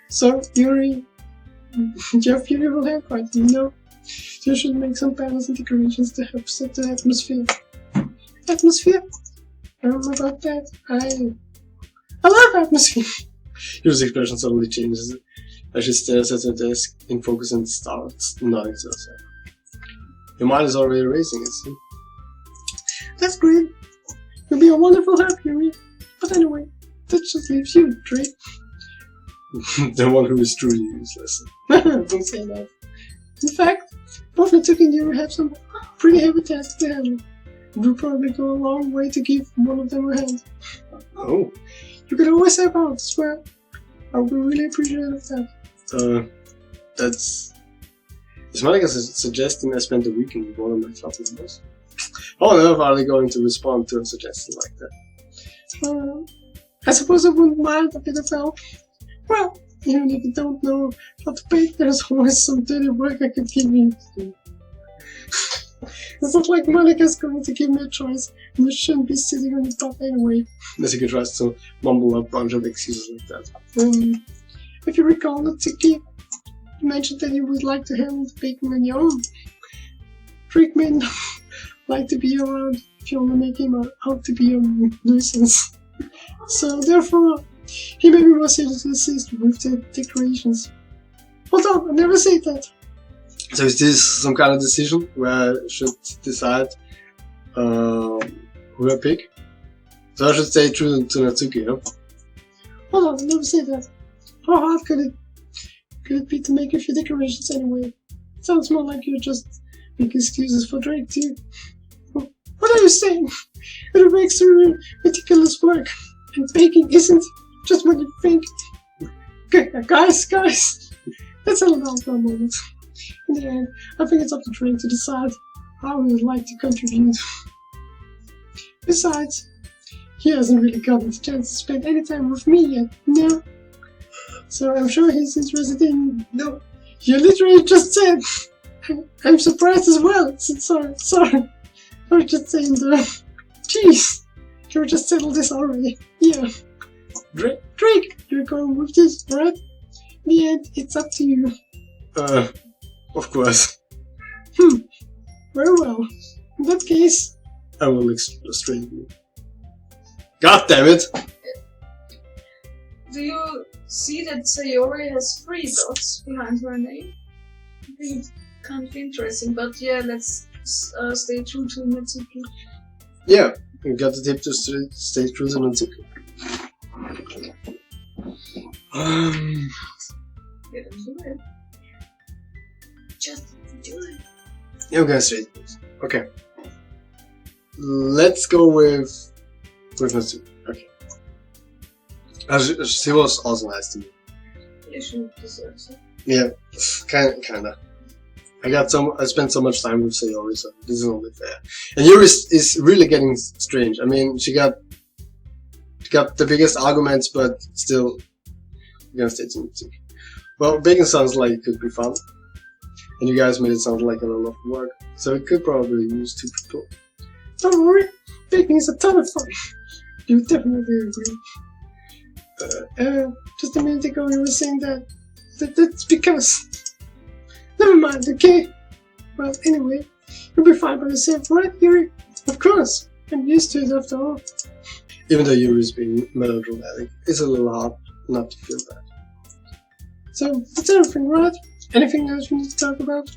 So, Yuri, you have beautiful hair, quite, you know? You should make some panels and decorations to help set the atmosphere. Atmosphere? About that, I love atmosphere. Yuri's expression suddenly changes as she stares at her desk in focus and starts nodding to herself. Your mind is already racing, it seems. That's great. You'll be a wonderful help, Yuri. But anyway, that just leaves you, Drake. The one who is truly useless. Don't say that. In fact, both Natsuki and Yuri have some pretty heavy tasks to handle. It will probably go a long way to give one of them a hand. Oh. You can always help out as well. I would be really appreciative of that. That's... Is Monica suggesting I spend the weekend with one of my club members? How on earth are they going to respond to a suggestion like that? I suppose I wouldn't mind a bit of help. Well, even if you don't know how to bake, there's always some dirty work I could give you. It's not like Monica's going to give me a choice, and you shouldn't be sitting on your butt anyway. Natsuki tries to mumble a bunch of excuses like that. If you recall, Natsuki, you mentioned that you would like to handle the baking on your own. Drake may not like to be around if you only make him out to be a nuisance. So therefore, he may be more suited to assist with the decorations. Hold on, I never said that. So is this some kind of decision where I should decide who I pick? So I should stay true to Natsuki, huh? Hold on, I never said that. How hard could it be to make a few decorations anyway? It sounds more like you're just making excuses for Drake too. What are you saying? It makes really ridiculous work, and baking isn't just what you think. Guys, let's settle down for a moment. In the end, I think it's up to Drake to decide how he would like to contribute. Besides, he hasn't really gotten the chance to spend any time with me yet, no? So I'm sure he's interested in... No, you literally just said... I'm surprised as well. Sorry. I was just saying Jeez, you just settled this already. Yeah. Drake, you're going with this, right? In the end, it's up to you. Of course. Very well. In that case... I will illustrate you. God damn it! Do you see that Sayori has 3 dots behind her name? I think it's kind of interesting, but yeah, let's stay true to Natsuki. Yeah, you got the tip to stay true to Natsuki. Get into it. Just do it. Yeah, okay, straight. Okay. Let's go with Natsuki. Okay. She was also nice to me. Yeah, she deserves it. Yeah, kinda. I spent so much time with Sayori, so this is only fair. And Yuri is really getting strange. I mean, she got the biggest arguments, but still, we're gonna stay to Natsuki. Well, baking sounds like it could be fun, and you guys made it sound like a lot of work, so it could probably use 2 people. Don't worry, baking is a ton of fun. You definitely agree. Just a minute ago you were saying that's because... Never mind, okay? Well, anyway, you'll be fine by yourself, right, Yuri? Of course, I'm used to it after all. Even though Yuri is being melodramatic, it's a little hard not to feel bad. So, that's everything, right? Anything else we need to talk about?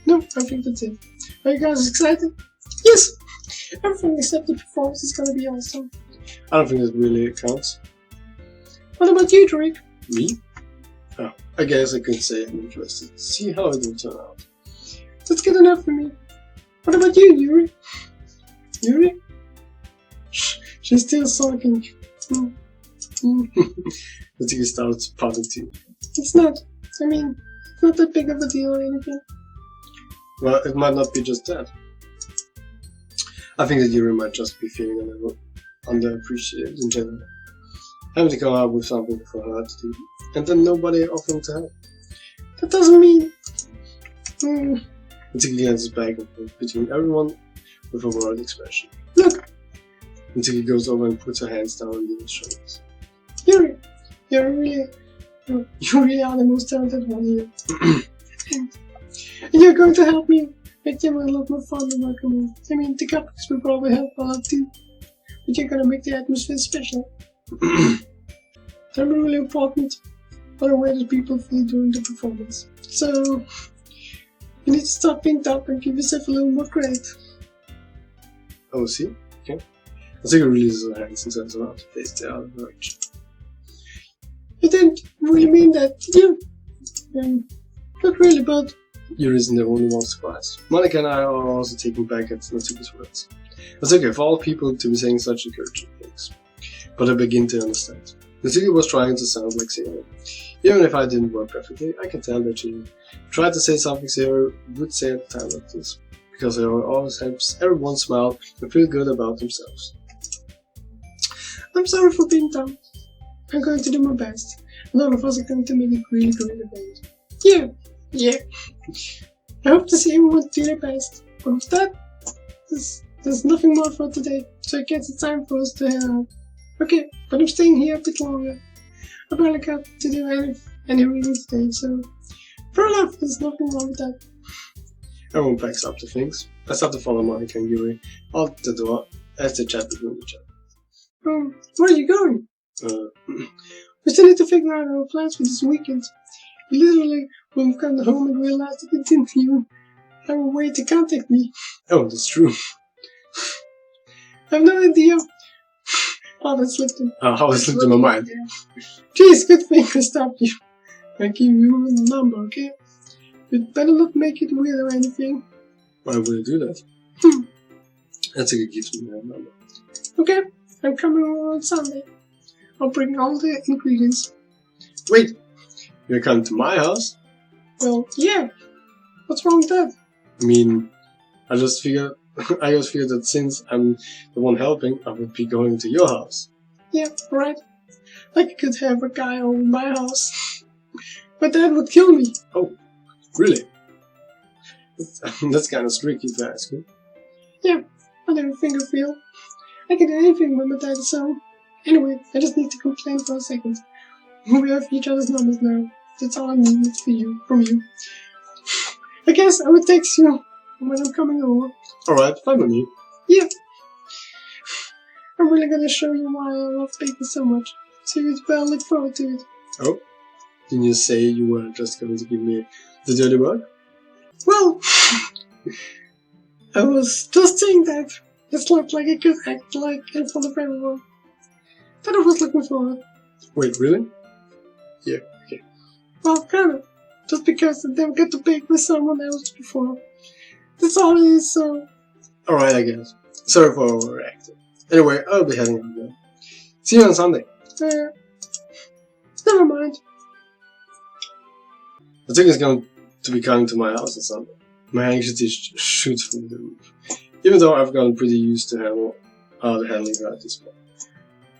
No, I think that's it. Are you guys excited? Yes! Everything except the performance is gonna be awesome. I don't think that really counts. What about you, Drake? Me? Oh, I guess I could say I'm interested. See how it will turn out. That's good enough for me. What about you, Yuri? Yuri? She's still sulking. I think it starts pouting too. It's not. I mean, it's not that big of a deal or anything. Well, it might not be just that. I think that Yuri might just be feeling a little underappreciated in general. Having to come up with something for her to do, and then nobody offering to help. That doesn't mean... Until he glances back and forth between everyone with a worried expression. Look! Until he goes over and puts her hands down on Yuri's shoulders. Yuri! You really are the most talented one here. And you're going to help me make them a lot more fun to work on. I mean, the cupcakes will probably help a lot too. But you're gonna make the atmosphere special. They're really important for the way that people feel during the performance. So, you need to stop being dumb and give yourself a little more credit. Oh, see? Okay. I think he releases her hands and turns around to face the other direction. You didn't really mean that, did you? Not really, but... Yuri isn't the only one surprised. Monica and I are also taken back at Natsuki's words. It's okay for all people to be saying such encouraging things, but I begin to understand. Natsuki was trying to sound like Sayori. Even if I didn't work perfectly, I can tell that she tried to say something Sayori would say at a time like this, because Sayori always helps everyone smile and feel good about themselves. I'm sorry for being dumb. I'm going to do my best, and all of us are going to make a really great event. Yeah. I hope to see everyone do their best. But with that, there's nothing more for today, so I guess it's time for us to head out. Okay, but I'm staying here a bit longer. I barely got to do any reading today, so fair enough, there's nothing wrong with that. Everyone packs up the things. I start to follow Monica and Yuri out the door as they chat between each other. Where are you going? We still need to figure out our plans for this weekend. We literally, when we got home and realized that we didn't even have a way to contact me. Oh, that's true. I have no idea. Oh, that slipped in. How it slipped in my mind. Jeez, good thing I stopped you. I give you a number, okay? You'd better not make it weird or anything. Why would I do that? Natsuki gives me her number. Okay, I'm coming over on Sunday. I'll bring all the ingredients. Wait! You're coming to my house? Well, yeah. What's wrong with that? I mean, I just figured that since I'm the one helping, I would be going to your house. Yeah, right. Like I could have a guy over my house. But that would kill me. Oh, really? That's kind of strict if you ask me. Yeah, I never finger feel. I can do anything when my dad is home. Anyway, I just need to complain for a second. We have each other's numbers now. That's all I need from you. I guess I would text you when I'm coming over. Alright, fine with me. Yeah. I'm really gonna show you why I love baking so much. So you'd better look forward to it. Oh? Didn't you say you were just going to give me the dirty work? Well, I was just saying that. It's not like I could act like in front of everyone. But I was looking forward. Wait, really? Yeah, okay. Well, kind of. Just because I never got to bake with someone else before. That's all it is, so... Alright, I guess. Sorry for overreacting. Anyway, I'll be heading out now. See you on Sunday. Never mind. I think it's going to be coming to my house on Sunday. My anxiety shoots through the roof. Even though I've gotten pretty used to handling her at this point.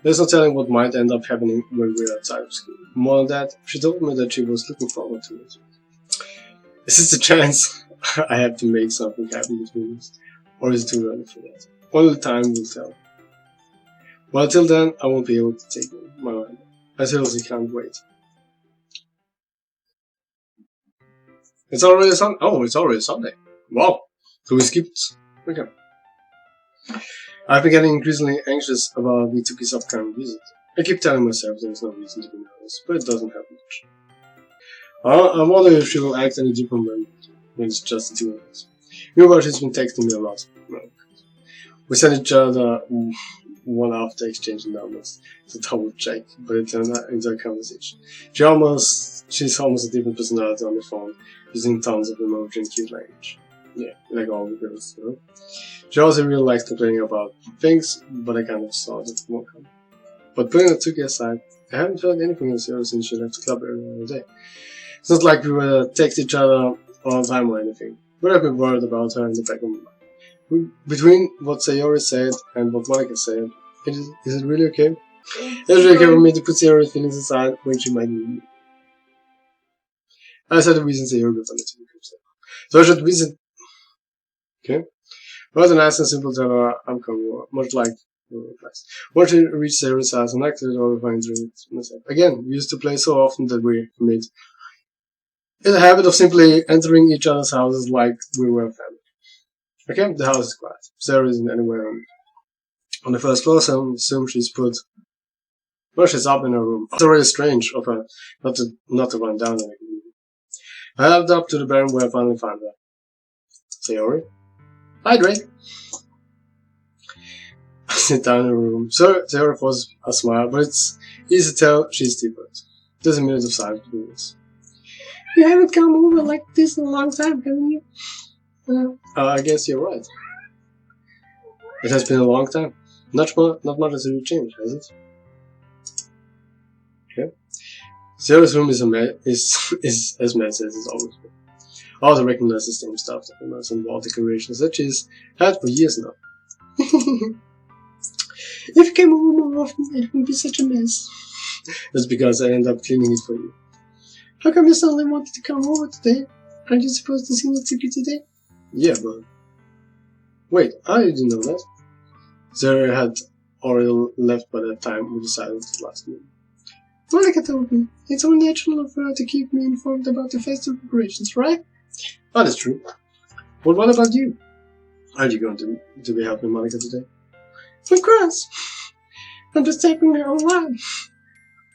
There's no telling what might end up happening when we're outside of school. More than that, she told me that she was looking forward to it. Is this a chance I have to make something happen between us? Or is it too early for that? Only time will tell. But until then, I won't be able to take my mind. I seriously can't wait. It's already Sunday. Oh, it's already Sunday. Wow. So we skipped. Okay. I've been getting increasingly anxious about Mitsuki's upcoming visit. I keep telling myself there's no reason to be nervous, but it doesn't help much. I wonder if she will act any different when it's just the two of us. Meanwhile, she's been texting me a lot. We sent each other one after exchanging numbers to double check, but it turned into a conversation. She's almost a different personality on the phone, using tons of emoji and cute language. Yeah, like all the girls, you know. She also really likes complaining about things, but I kind of saw it won't come. But putting the Tuki aside, I haven't heard anything of Sayori since she left the club every other day. It's not like we would text each other all the time or anything, but I've been worried about her in the back of my mind. Between what Sayori said and what Monica said, is it really okay? Is it really okay for me to put Sayori's feelings aside when she might need me? I said the reason Sayori got on the TV group. So I should visit. Okay? Rather nice and simple tell her I'm coming over, much like replies. Once she reached Sayori's house and acted all of entering it myself. Again, we used to play so often that we made in the habit of simply entering each other's houses like we were a family. Okay, the house is quiet. Sarah isn't anywhere on the first floor, so I assume she's up in her room. It's already strange of her not to run down and I headed up to the bedroom where I finally found her. Sayori? Hi, Drake. I sit down in her room. Sayori forces a smile, but it's easy to tell she's different. There's a minute of silence between us. You haven't come over like this in a long time, haven't you? I guess you're right. It has been a long time. Not much has really changed, has it? Okay. Sayori's room is as messy as it's always been. I also recognize the same stuff that reminds and wall decorations that she's had for years now. If you came over more often, it wouldn't be such a mess. That's because I end up cleaning it for you. How come you suddenly wanted to come over today? Aren't you supposed to see what took you today? Yeah, but... Wait, I didn't know that. Sayori had already left by that time we decided to last minute. Monica told me. It's only natural of her to keep me informed about the festival preparations, right? That is true. But what about you? Aren't you going to be helping Monica today? Of course. I'm just taking her online.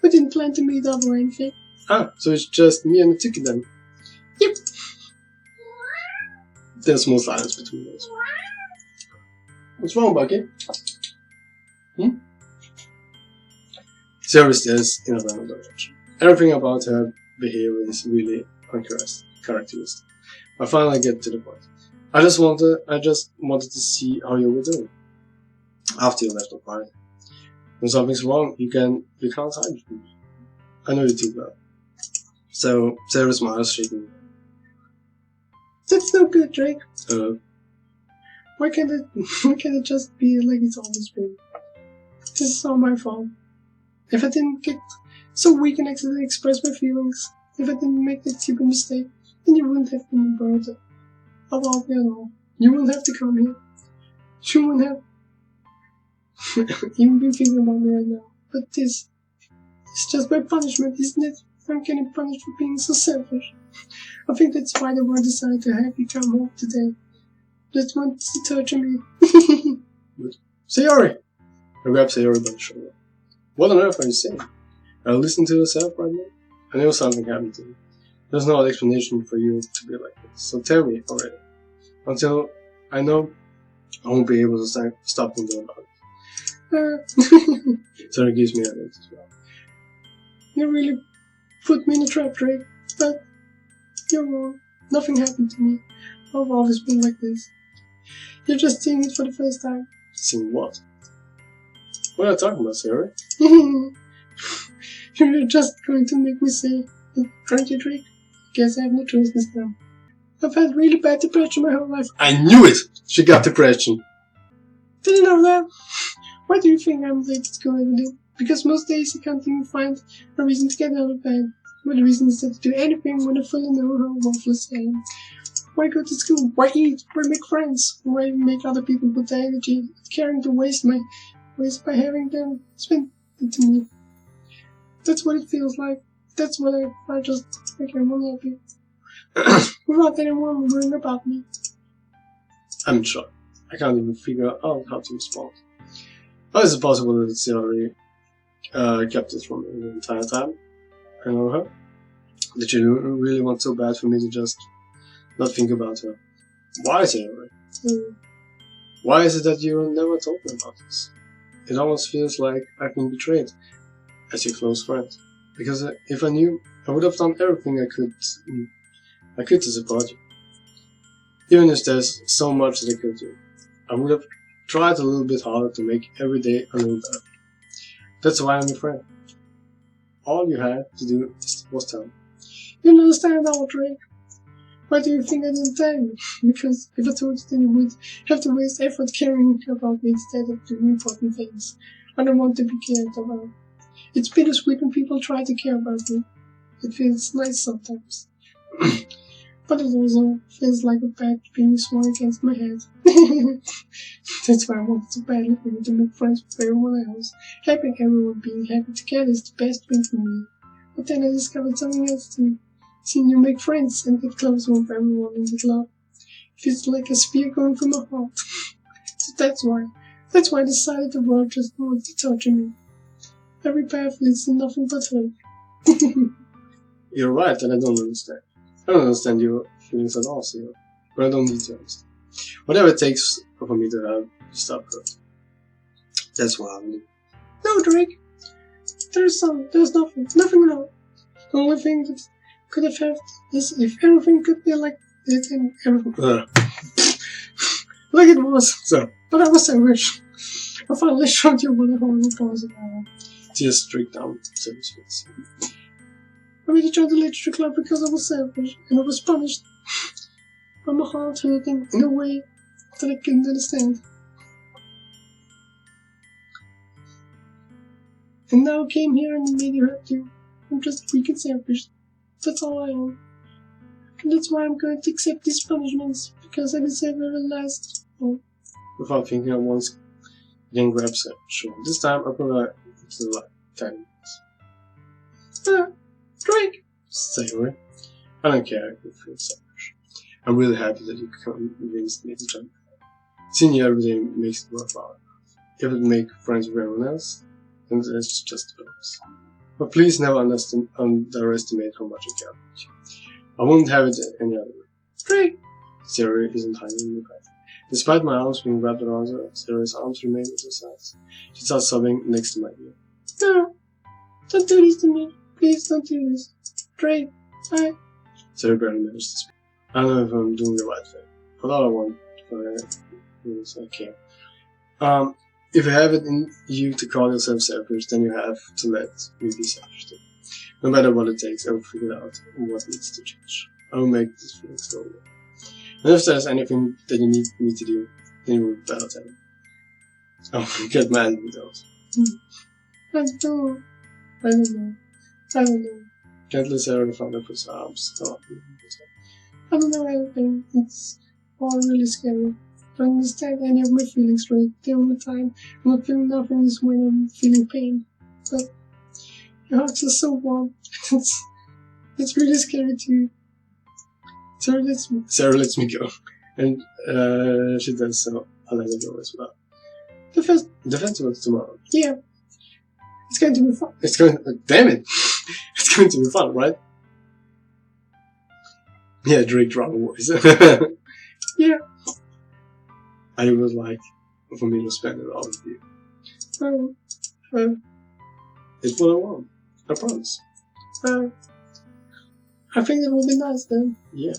We didn't plan to meet up or anything. Ah, so it's just me and the ticket then? Yep. There's small silence between us. What's wrong, Bucky? Sayori stares in a random direction. Everything about her behavior is really uncharacteristic. I finally get to the point. I just wanted to see how you were doing. After you left the party. When something's wrong, you can't hide it from me. I know you too well. So Sayori smiles, shaking. That's no good, Drake. Why can't it just be like it's always been? This is all my fault. If I didn't get so weak and accidentally express my feelings, if I didn't make that stupid mistake, then you wouldn't have been bothered about me at all. You wouldn't have to come here. You wouldn't have even been thinking about me right now. But it's just my punishment, isn't it? I'm getting punished for being so selfish. I think that's why the world decided to have you come home today. Just wants to torture me. Sayori! I grab Sayori by the shoulder. What on earth are you saying? Are you listening to yourself right now? I know something happened to you. There's no other explanation for you to be like this. So tell me already. Until I know, I won't be able to stop thinking about it. Sayori gives me a hint as well. You really put me in a trap, Drake. But you're wrong. Nothing happened to me. I've always been like this. You're just seeing it for the first time. Seeing what? What are you talking about, Sayori? You're just going to make me say it, aren't you, Drake? Guess I have no choice this time. I've had really bad depression my whole life. I knew it! She got depression. Didn't know that. Why do you think I'm late to school every day? Because most days I can't even find a reason to get out of bed. But the reason is to do anything when I fully know how worthless I am. Why go to school? Why eat? Why make friends? Why make other people put their energy caring to waste by having them spend it to me? That's what it feels like. That's what I just make everyone happy. Without anyone worrying about me. I'm shocked. I can't even figure out how to respond. How is it possible that Sayori kept this from me the entire time? I know her. Did you really want so bad for me to just not think about her? Why, Sayori? Why is it that you never told me about this? It almost feels like I've been betrayed as your close friend. Because if I knew, I would have done everything I could to support you. Even if there's so much that I could do, I would have tried a little bit harder to make every day a little better. That's why I'm your friend. All you had to do was tell me. You don't understand now, Drake. Why do you think I didn't tell you? Because if I told you, then you would have to waste effort caring about me instead of doing important things. I don't want to be cared about. It's bittersweet when people try to care about me. It feels nice sometimes. But it also feels like a bat being swung against my head. That's why I wanted so badly for you to make friends with everyone else. Having everyone being happy together is the best thing for me. But then I discovered something else too. Seeing you make friends and get closer with everyone in the club. It feels like a spear going through my heart. So that's why I decided the world just wanted to touch me. Every path leads to nothing but hope. You're right, and I don't understand. I don't understand your feelings at all, Sayori. But I don't need to understand. Whatever it takes for me to have you stop hurt. That's what I'm doing. No, Drake. There's nothing at all. The only thing that could have happened is if everything could be like it and everything. Like it was. So, But I was selfish. I finally showed you what a horrible person I am. tears streaked down Sayori's face. I really tried to let you to the club because I was selfish and I was punished. But my heart hurting in a way that I couldn't understand. And now I came here and made you hurt too. I'm just weak and selfish. That's all I am. And that's why I'm going to accept these punishments, because I deserve every last one. Without thinking at once, again grabs her shoulder. This time I put her to the light. 10 minutes. Drake! Sayori, I don't care if you feel selfish. I'm really happy that you convinced me to jump. Seeing you every day makes it worthwhile. If it make friends with everyone else, then it's just a bonus. But please never underestimate how much I care about you. I wouldn't have it any other way. Drake! Sayori isn't hiding in the bed. Despite my arms being wrapped around her, Sayori's arms remain at her sides. She starts sobbing next to my ear. No! Don't do this to me. Please don't do this. Drake, Sayori barely manages to speak. I don't know if I'm doing the right thing, but all I want for her is I care. If you have it in you to call yourself selfish, then you have to let me be selfish too. No matter what it takes, I will figure out what needs to change. I will make this feelings go away. And if there's anything that you need me to do, then you will better tell me. I will get mad with those. I don't know. Gently Sayori found her puts her arms around me. I don't know anything. It's all really scary. I don't understand any of my feelings, right? The only time I'm not feeling nothing is when I'm feeling pain. But your heart is so warm. It's really scary too. Sayori lets me go. And she does so. I'll let her go as well. The festival's tomorrow. Yeah. It's going to be fun. Damn it! It's going to be fun, right? Yeah, Drake drama voice. Yeah. I would like for me to spend it all with you. It's what I want. I promise. I think it would be nice then. Yeah.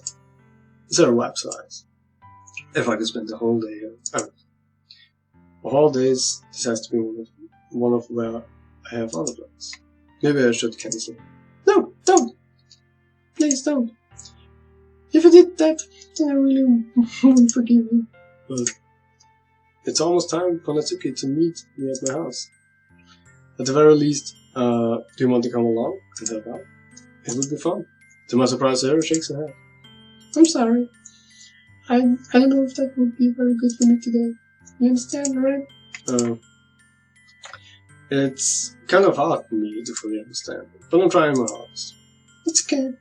Sarah wipes her eyes. If I could spend the whole day here. For whole days, this has to be one of where I have other plans. Maybe I should cancel. No, don't! Please don't. If I did that, then I really wouldn't forgive you. But it's almost time for Natsuki to meet me at my house. At the very least, do you want to come along and help out? It would be fun. To my surprise, Sarah shakes her head. I'm sorry. I don't know if that would be very good for me today. You understand, right? It's kind of hard for me to fully understand, but I'm trying my hardest. It's okay.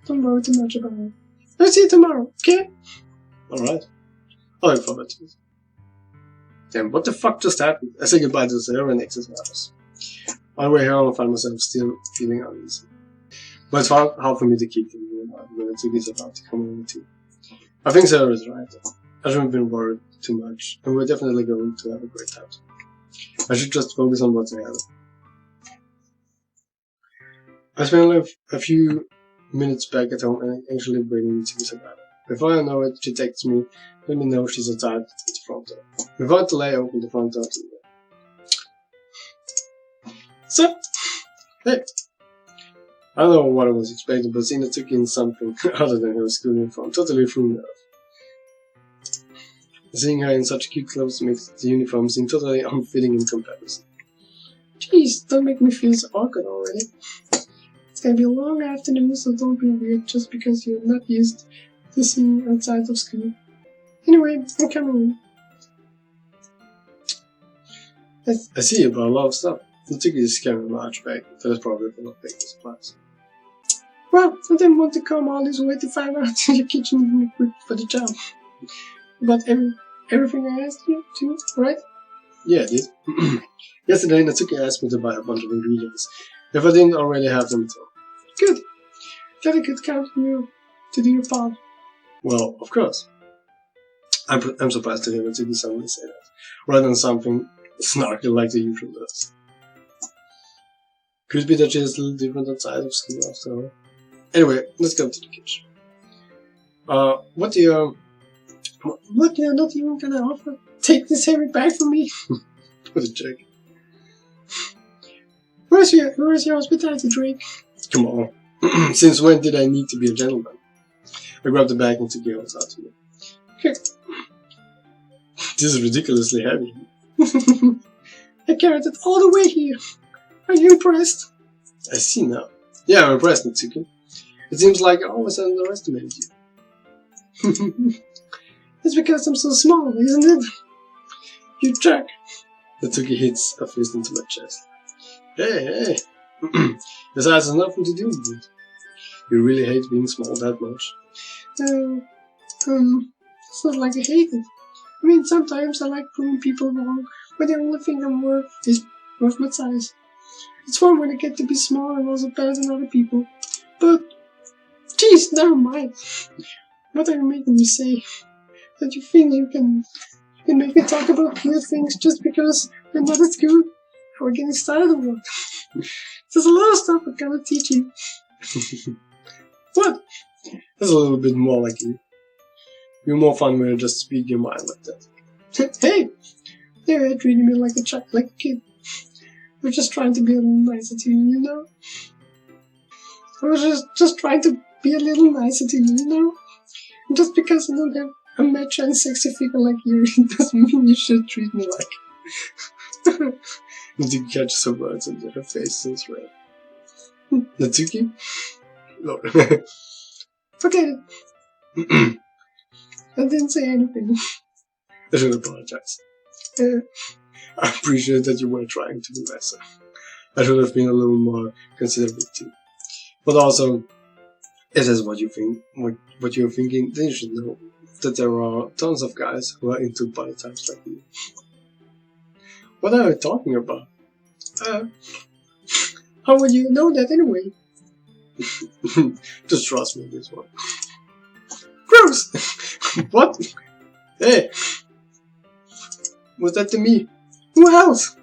Don't worry too much about it. I'll see you tomorrow, okay? Alright. I look forward to it. Damn, what the fuck just happened? I say goodbye to Sayori and exit my house. On the way home, I find myself still feeling uneasy. But it's hard for me to keep thinking about when Natsuki's about to come over too. I think Sayori is right. I shouldn't have been worried too much, and we're definitely going to have a great time. I should just focus on what's ahead. I spent a few minutes back at home and actually waiting to get about it. Before I know it, she texts me, let me know she's outside the front door. Without delay, I opened the front door to her. So, hey. I don't know what I was expecting, but seeing Natsuki in something other than her school uniform totally threw me off. Seeing her in such cute clothes makes the uniform seem totally unfitting in comparison. Jeez, don't make me feel so awkward already. It's gonna be a long afternoon, so don't be weird just because you're not used to seeing outside of school. Anyway, I'm coming in. I see you brought a lot of stuff. Natsuki is carrying a large bag that is probably full of baking supplies. Well, I didn't want to come all this way to find out your kitchen isn't equipped for the job. But everything I asked you to, right? Yeah, I did. Yesterday, Natsuki asked me to buy a bunch of ingredients, if I didn't already have them too. Good. Glad I could count on you to do your part. Well, of course. I'm surprised to hear Natsuki suddenly say that, rather than something snarky like the usual does. Could it be that she is a little different outside of school after all? Anyway, let's go to the kitchen. What do you you're not even gonna offer? Take this heavy bag from me. What a jerk. Where's your hospitality drink? Come on. Since when did I need to be a gentleman? I grabbed the bag and took it out to me. Okay. This is ridiculously heavy. I carried it all the way here. Are you impressed? I see now. Yeah, I'm impressed, Natsuki. It seems like I always underestimated you. It's because I'm so small, isn't it? You jerk. Natsuki hits a fist into my chest. Hey. This has nothing to do with it. You really hate being small that much. It's not like I hate it. I mean, sometimes I like proving people wrong, but the only thing I'm worth is worth my size. It's fun when I get to be small and also better than other people. But, geez, never mind. What are you making me say? That you think you can make me talk about weird things just because you're not at school? How are we getting started or what? There's a lot of stuff I gotta teach you. What? That's a little bit more like you. You're more fun when you just speak your mind like that. Hey! They're treating me like a kid. We're just trying to be a little nicer to you, you know? I was just trying to be a little nicer to you, you know? And just because I don't have a macho and sexy figure like you, it doesn't mean you should treat me like. Natsuki catches her words and her face is red. Natsuki? Lord. Forget it. I didn't say anything. I should apologize. I appreciate that you were trying to be nicer. I should have been a little more considerate too. But also, it is what you think. What you're thinking, then you should know that there are tons of guys who are into body types like you. What are you talking about? How would you know that anyway? Just trust me on this one. Gross! What? Hey! Was that to me? Who else?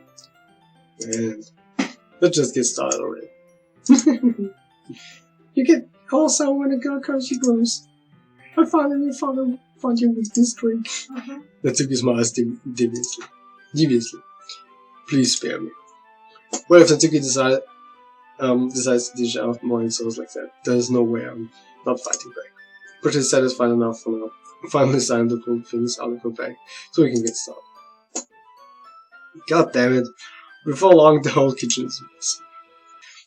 Man, let's just get started already. You get also when a girl calls you gross. I finally found you with this drink. Natsuki smiles deviously. Please spare me. What if Natsuki decides to dish out more insults like that? There's no way I'm not fighting back. But she's satisfied enough for now. Finally time to pull things out of her bag so we can get started. God damn it. Before long, the whole kitchen is a mess.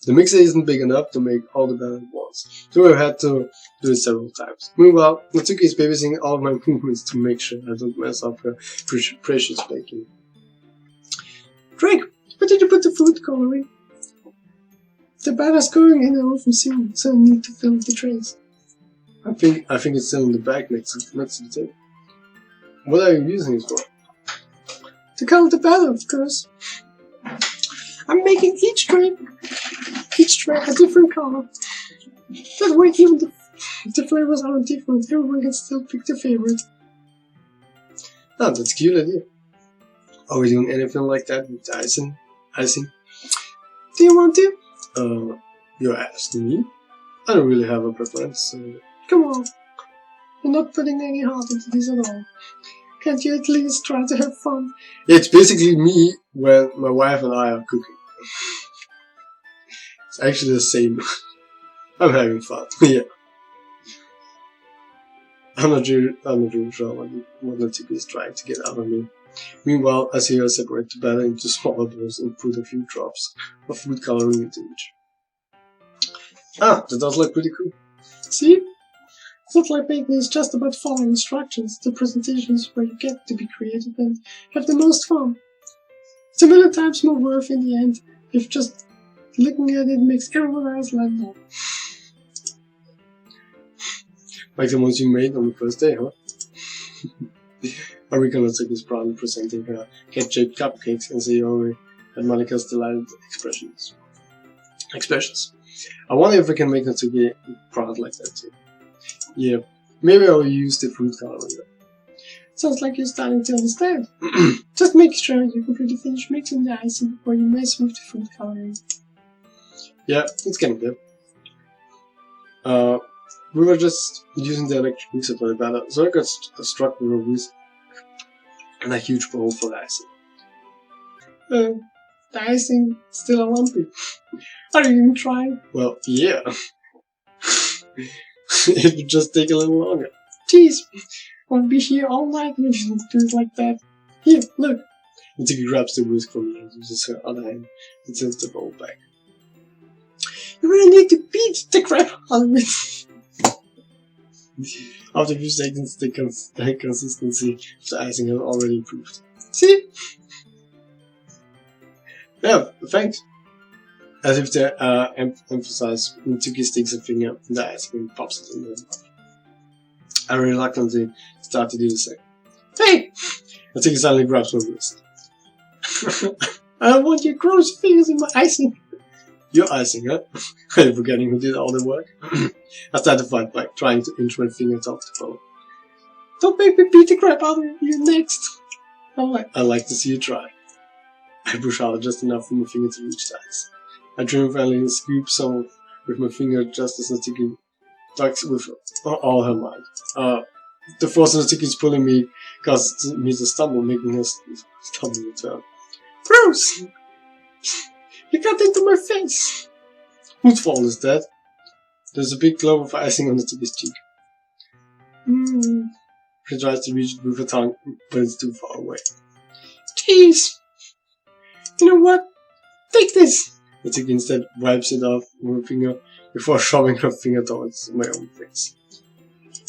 The mixer isn't big enough to make all the batter at once, so we've had to do it several times. Meanwhile, Natsuki is babysitting all of my movements to make sure I don't mess up her precious baking. Drake, where did you put the food coloring? The batter's going in the oven soon, so I need to fill the trays. I think it's still in the bag next to the table. What are you using it for? To color the batter, of course. I'm making each tray a different color. That way, even the flavors aren't different, everyone can still pick their favorite. Oh, that's a cute idea. Are we doing anything like that with the icing? Do you want to? You're asking me? I don't really have a preference, so... Come on. You're not putting any heart into this at all. Can't you at least try to have fun? It's basically me when my wife and I are cooking. It's actually the same. I'm having fun. Yeah. I'm not really sure what Natsuki is trying to get out of me. Meanwhile, I see her separate the batter into smaller balls and put a few drops of food coloring into each. Ah, that does look pretty cool. See? It's not like baking is just about following instructions. The presentation is where you get to be creative and have the most fun. It's a million times more worth in the end if just looking at it makes everyone else laugh up. Like the ones you made on the first day, huh? Arika Natsuki is proudly presenting her cat-shaped cupcakes and Sayori and Malika's delighted expressions. I wonder if I can make Natsuki proud like that too. Yeah, maybe I'll use the fruit coloring. Sounds like you're starting to understand. Just make sure you completely finish mixing the icing before you mess with the food coloring. Yeah, it's getting there. We were just using the electric mixer for the batter, so I got struck with a whisk and a huge bowl for the icing. The icing still a lumpy. Are you even trying? Well, yeah. It would just take a little longer. Jeez, I'll be here all night if you do it like that. Here, look. Natsuki grabs the whisk from me and uses her other hand and sends the bowl back. You really need to beat the crap out of it. After a few seconds, the consistency of the icing has already improved. See? Yeah, thanks. As if to emphasize, Natsuki sticks a finger in the icing and pops it in her mouth. I reluctantly start to do the same. Hey! Natsuki suddenly grabs my wrist. I don't want your gross fingers in my icing. Your icing, huh? Are you forgetting who did all the work? I start to fight back, trying to inch my fingers off the bowl. Don't make me beat the crap out of you next. I like to see you try. I push out just enough for my finger to reach the ice. I triumphantly scoop some with my finger just as Natsuki tugs with all her might. The force of Natsuki is pulling me causes me to stumble, making her stumble in turn. Gross! You got into my face! Whose fault is that? There's a big globe of icing on Natsuki's cheek. She tries to reach it with her tongue, but it's too far away. Jeez! You know what? Take this! Natsuki instead wipes it off with her finger before shoving her finger towards my own face.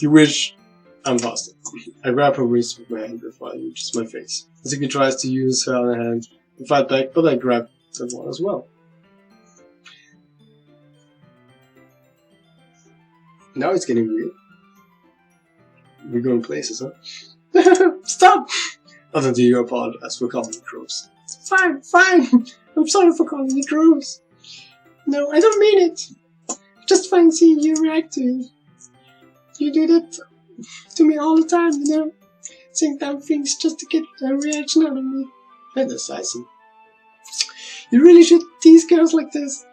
You wish I'm faster. I grab her wrist with my hand before it reaches my face. Natsuki tries to use her other hand to fight back, but I grab that one as well. Now it's getting weird. We're going places, huh? Stop! Other than you apologize for calling me gross. Fine. I'm sorry for calling you gross. No, I don't mean it. Just fine seeing you react to it. You do that to me all the time, you know? Saying dumb things just to get a reaction out of me. That's icing. You really should tease girls like this.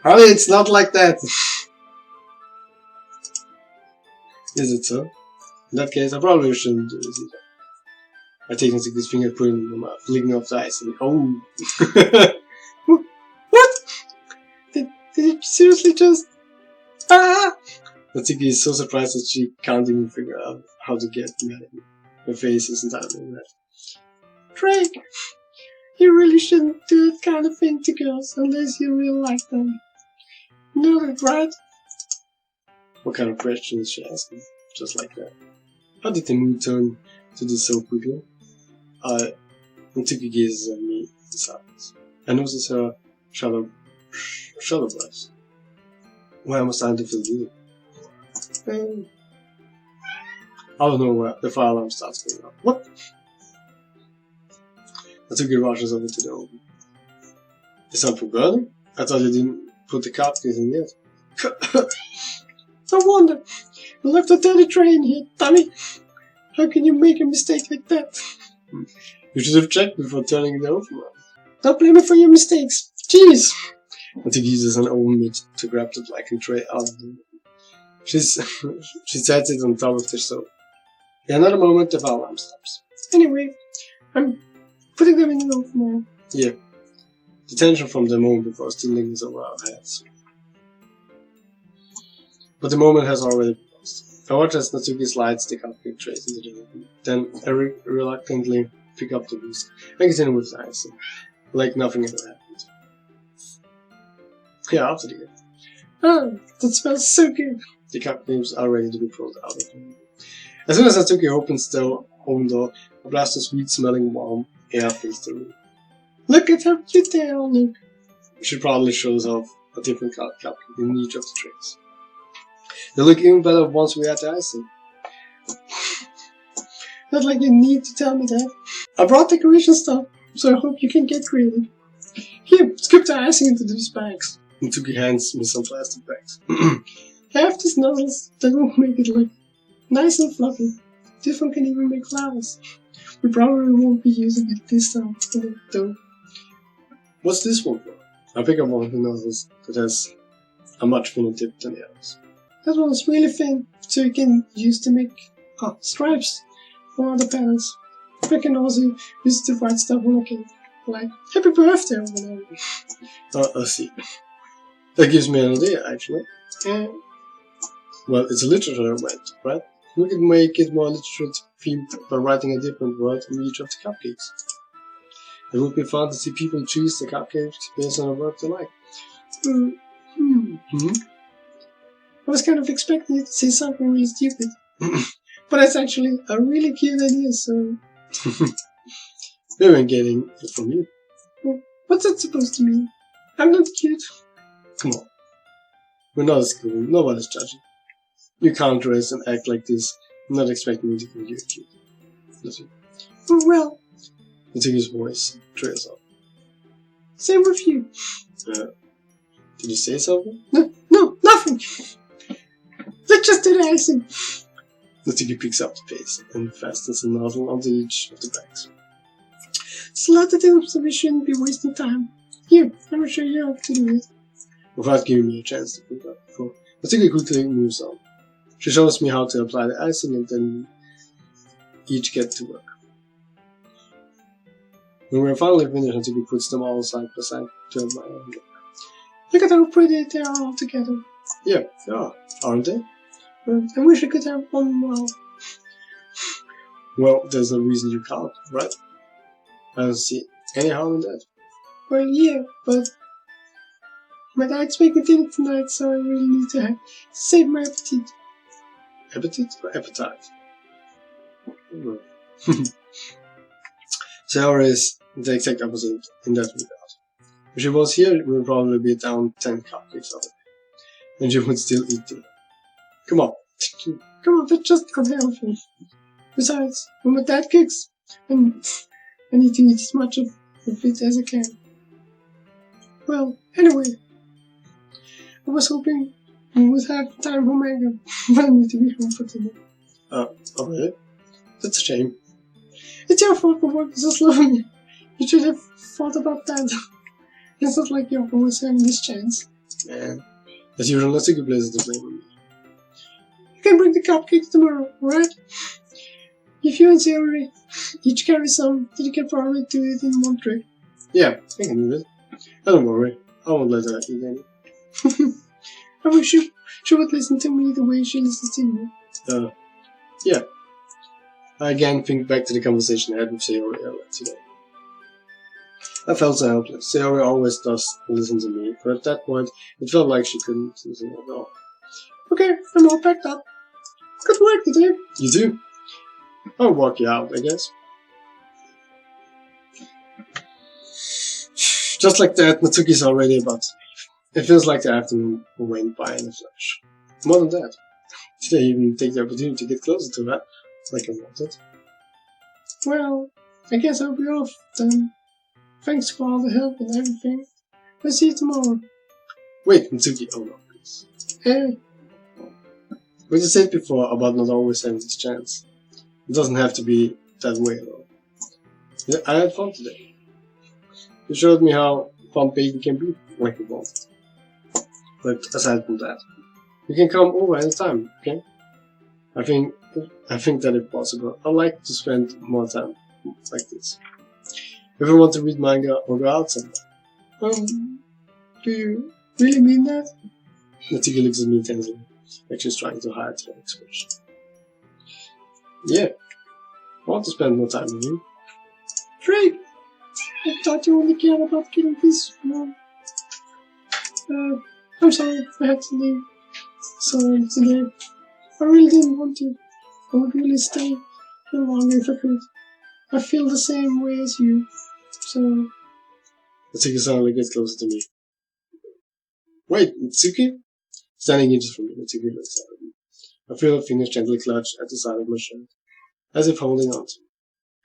Honey, it's not like that. Is it so? In that case, I probably shouldn't do this either. I take Natsuki's finger, put it in my mouth, licking off the ice, and oh! What? Did you seriously just... Ah! Natsuki is so surprised that she can't even figure out how to get mad at me. Her face is entirely red. Drake, you really shouldn't do that kind of thing to girls unless you really like them. You know that, right? What kind of question is she asking? Just like that. How did the mood turn to this so quickly? Natsuki gazes at me in silence. I notice her shallow breaths. Why am I starting to feel good? Out of nowhere, the fire alarm starts going off. What? Natsuki rushes over to the oven. Is something burning? I thought you didn't put the cupcakes in yet. No wonder. You left a dirty tray in here, dummy. How can you make a mistake like that? You should have checked before turning it over, man. Don't blame me for your mistakes. Jeez. I think he uses an old mitt to grab the blackened tray out of the room. She sets it on top of the stove. In another moment, the alarm stops. Anyway, I'm putting them in the oven now. Yeah. The tension from the moment before still lingers over our heads. But the moment has already passed. I watch as Natsuki slides the cupcake trays into the oven. Then I reluctantly pick up the whisk and continue with the icing, like nothing ever happened. Yeah, after the game. Oh, that smells so good. The cupcakes are ready to be pulled out of the oven. As soon as Natsuki opens the oven door, a blast of sweet-smelling warm air fills the room. Look at how cute they all look. She proudly shows off a different cupcake in each of the trays. They look even better once we add the icing. Not like you need to tell me that. I brought decoration stuff, so I hope you can get creative. Here, scoop the icing into these bags. Natsuki hands me some plastic bags. I have these nozzles that will make it look nice and fluffy. This one can even make flowers. We probably won't be using it this time, though. What's this one for? I pick up one of the nozzles that has a much thinner tip than the others. That one's really thin, so you can use to make stripes for other patterns. I can also use it to write stuff on a cake, like "Happy Birthday" or whatever. I see. That gives me an idea, actually. Well, it's a literature event, right? We could make it more literature themed by writing a different word in each of the cupcakes. It would be fun to see people choose the cupcakes based on a word they like. I was kind of expecting you to say something really stupid. But that's actually a really cute idea, so... Maybe I'm getting it from you. Well, what's that supposed to mean? I'm not cute. Come on. We're not at school. Nobody's judging. You can't dress and act like this. I'm not expecting you to think you're cute. Listen. Well... Natsuki's voice trails off. Same with you. Did you say something? No, nothing. Let's just do the icing. Natsuki picks up the pace and fastens the nozzle onto each of the bags. It's a lot to do, so we shouldn't be wasting time. Here, let me show you how to do it. Without giving me a chance to pick up before, Natsuki quickly moves on. She shows me how to apply the icing and then we each get to work. When we're finally finished, Natsuki puts them all side by side to admire and look. Look at how pretty they are all together. Yeah, they are, aren't they? I wish I could have one more. Well, there's no reason you can't, right? I don't see any harm in that. Well, yeah, but my dad's making dinner tonight, so I really need to save my appetite. Appetite or appetite? Sayori is the exact opposite in that regard. If she was here, we would probably be down 10 cupcakes of it. And she would still eat them. Come on. Come on, that's just unhealthy. Besides, when my dad cooks, I need to eat as much of it as I can. Well, anyway, I was hoping we would have time for manga, but I need to be home for dinner. Oh, really? That's a shame. It's your fault for working so slowly. You should have thought about that. It's not like you're always having this chance. Man, as usual, Natsuki places the blame on me. You can bring the cupcakes tomorrow, right? If you and Sayori each carry some, then you can probably do it in one trip. Yeah, I can do it. Don't worry, I won't let her eat any. I wish she would listen to me the way she listens to you. Yeah. I again think back to the conversation I had with Sayori earlier today. I felt so helpless. Sayori always does listen to me, but at that point, it felt like she couldn't listen at all. Okay, I'm all packed up. Good work today. You too? I'll walk you out, I guess. Just like that, Natsuki's already about to leave. It feels like the afternoon went by in a flash. More than that. Did I even take the opportunity to get closer to her, like I wanted? Well, I guess I'll be off then. Thanks for all the help and everything. I'll see you tomorrow. Wait, Mitsuki, oh no, please. Hey, What you said before about not always having this chance. It doesn't have to be that way though. Yeah, I had fun today. You showed me how fun baby can be, like you wanted. But aside from that, you can come over anytime, okay? I think that if possible, I'd like to spend more time like this. If you want to read manga or go out somewhere. do you really mean that? Natsuki looks at me intensely, like she's trying to hide her expression. Yeah, I want to spend more time with you. Drake, I thought you only cared about getting this wrong. I'm sorry, I had to leave. Sorry today. I really didn't want to. I would really stay here longer if I could. I feel the same way as you. So, Natsuki suddenly gets closer to me. Wait, Natsuki? Standing inches from me, Natsuki looks at me. I feel her fingers gently clutch at the side of my shirt, as if holding on to me.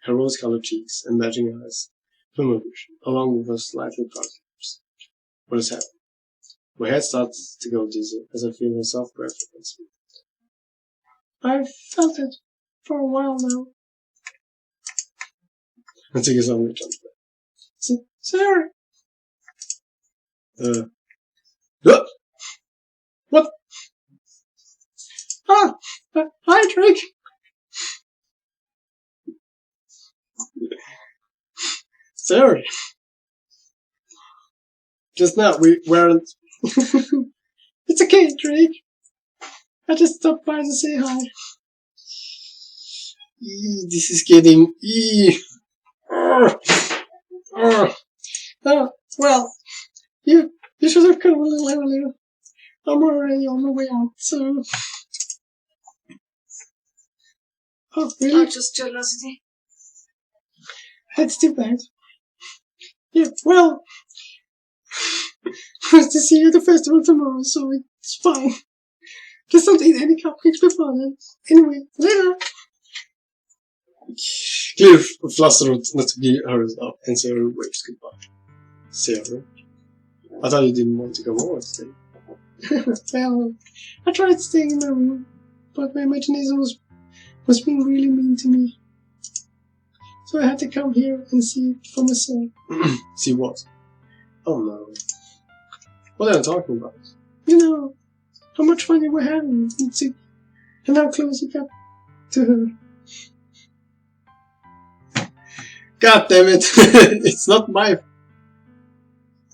Her rose-colored cheeks and matching eyes fill my vision, along with her slightly parted lips. What is happening? My head starts to go dizzy as I feel her soft breath against me. I've felt it for a while now. Natsuki suddenly jumps back. Sarah! What? Ah! Hi, Drake! Sorry. Just now, we weren't. It's okay, Drake. I just stopped by to say hi. This is getting. Oh, well, you should have come a little earlier. I'm already on my way out, so... Oh, really? Oh, just curiosity. That's too bad. Yeah, well... I have to see you at the festival tomorrow, so it's fine. Just don't eat any cupcakes before then. Anyway, later! Clearly flustered not to be hurried up, and Sayori waves goodbye. Sayori? I thought you didn't want to come over today. Well, I tried staying in my room, but my imagination was being really mean to me. So I had to come here and see it for myself. See what? Oh no. What are you talking about? You know, how much fun you were having, and how close you got to her. God damn it! It's not my.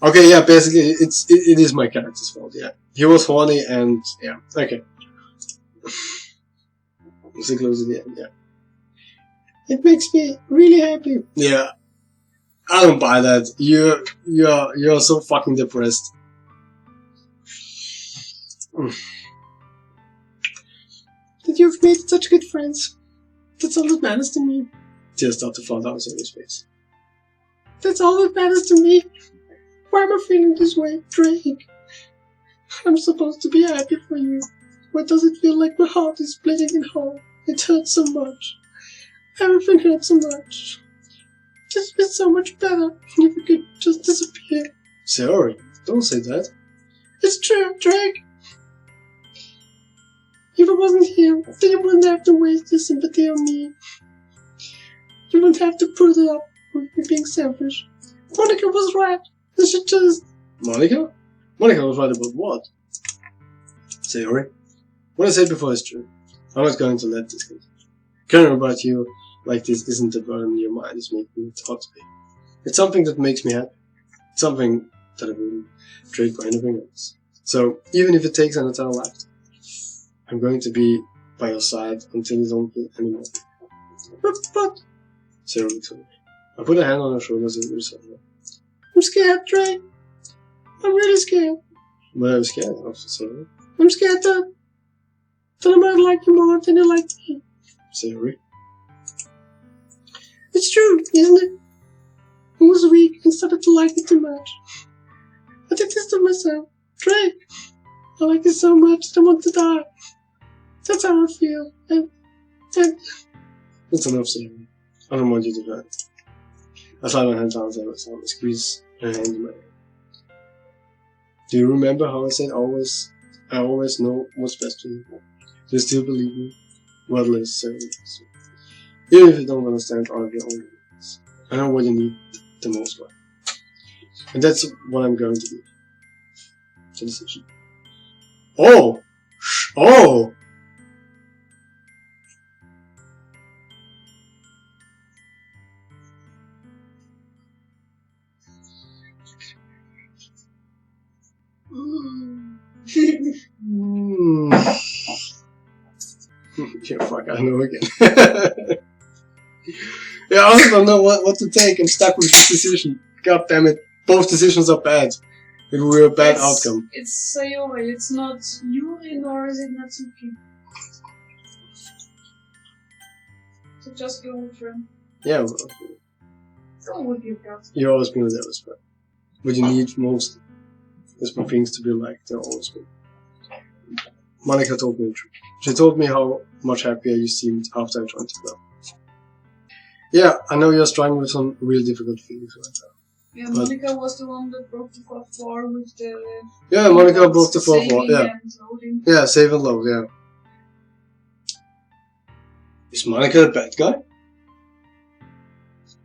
Okay, yeah, basically, it is my character's fault. Yeah, he was horny, and yeah, okay. So close to the end. Yeah. It makes me really happy. Yeah, I don't buy that. You're so fucking depressed. That you've made such good friends. That's all that matters to me. Tears start to fall down his face. That's all that matters to me. Why am I feeling this way, Drake? I'm supposed to be happy for you. Why does it feel like my heart is splitting in half? It hurts so much. Everything hurts so much. Just feel so much better if you could just disappear. Sayori, don't say that. It's true, Drake. If I wasn't here, then you wouldn't have to waste your sympathy on me. You wouldn't have to put it up with me being selfish. Monica was right. I should just... Monica? Monica was right about what? Sayori, what I said before is true. I'm not going to let this continue. Caring about you like this isn't the burden your mind is making it hot to be. It's something that makes me happy. It's something that I wouldn't trade for anything else. So, even if it takes an entire lifetime, I'm going to be by your side until you don't feel anymore. But... Sayori told me. I put a hand on her shoulders and reassured her. I'm scared, Trey. I'm really scared. But I was scared of Sayori. I'm scared that I might like you more than you like me. Sayori. It's true, isn't it? I was weak and started to like it too much. I did this to myself. Trey, I like it so much that I want to die. That's how I feel. And That's enough, Sayori. I don't want you to die. I slide my hand down Sayori's arm and squeeze her hand in my hand. Do you remember how I said I always know what's best for you? Do you still believe me? Well, let's say so. Even if you don't understand all of your own needs. I know what you need the most right. And that's what I'm going to do. The decision. Oh! Oh! Yeah, fuck, I know again. Yeah, I also don't know what to take. I'm stuck with this decision. God damn it. Both decisions are bad. It will be a bad outcome. It's Sayori, it's not Yuri nor is it Natsuki. So just go with her. Yeah, well, Go with your gut. you've always been with that respect. What you need most is for things to be like they're always been. Monica told me the truth. She told me how much happier you seemed after I joined the club. Yeah, I know you're struggling with some real difficult feelings right now. Yeah, Monica was the one that broke the fourth wall with the... Yeah, Monica broke the fourth wall, saving yeah. and loading. Yeah, save and load, yeah. Is Monica a bad guy?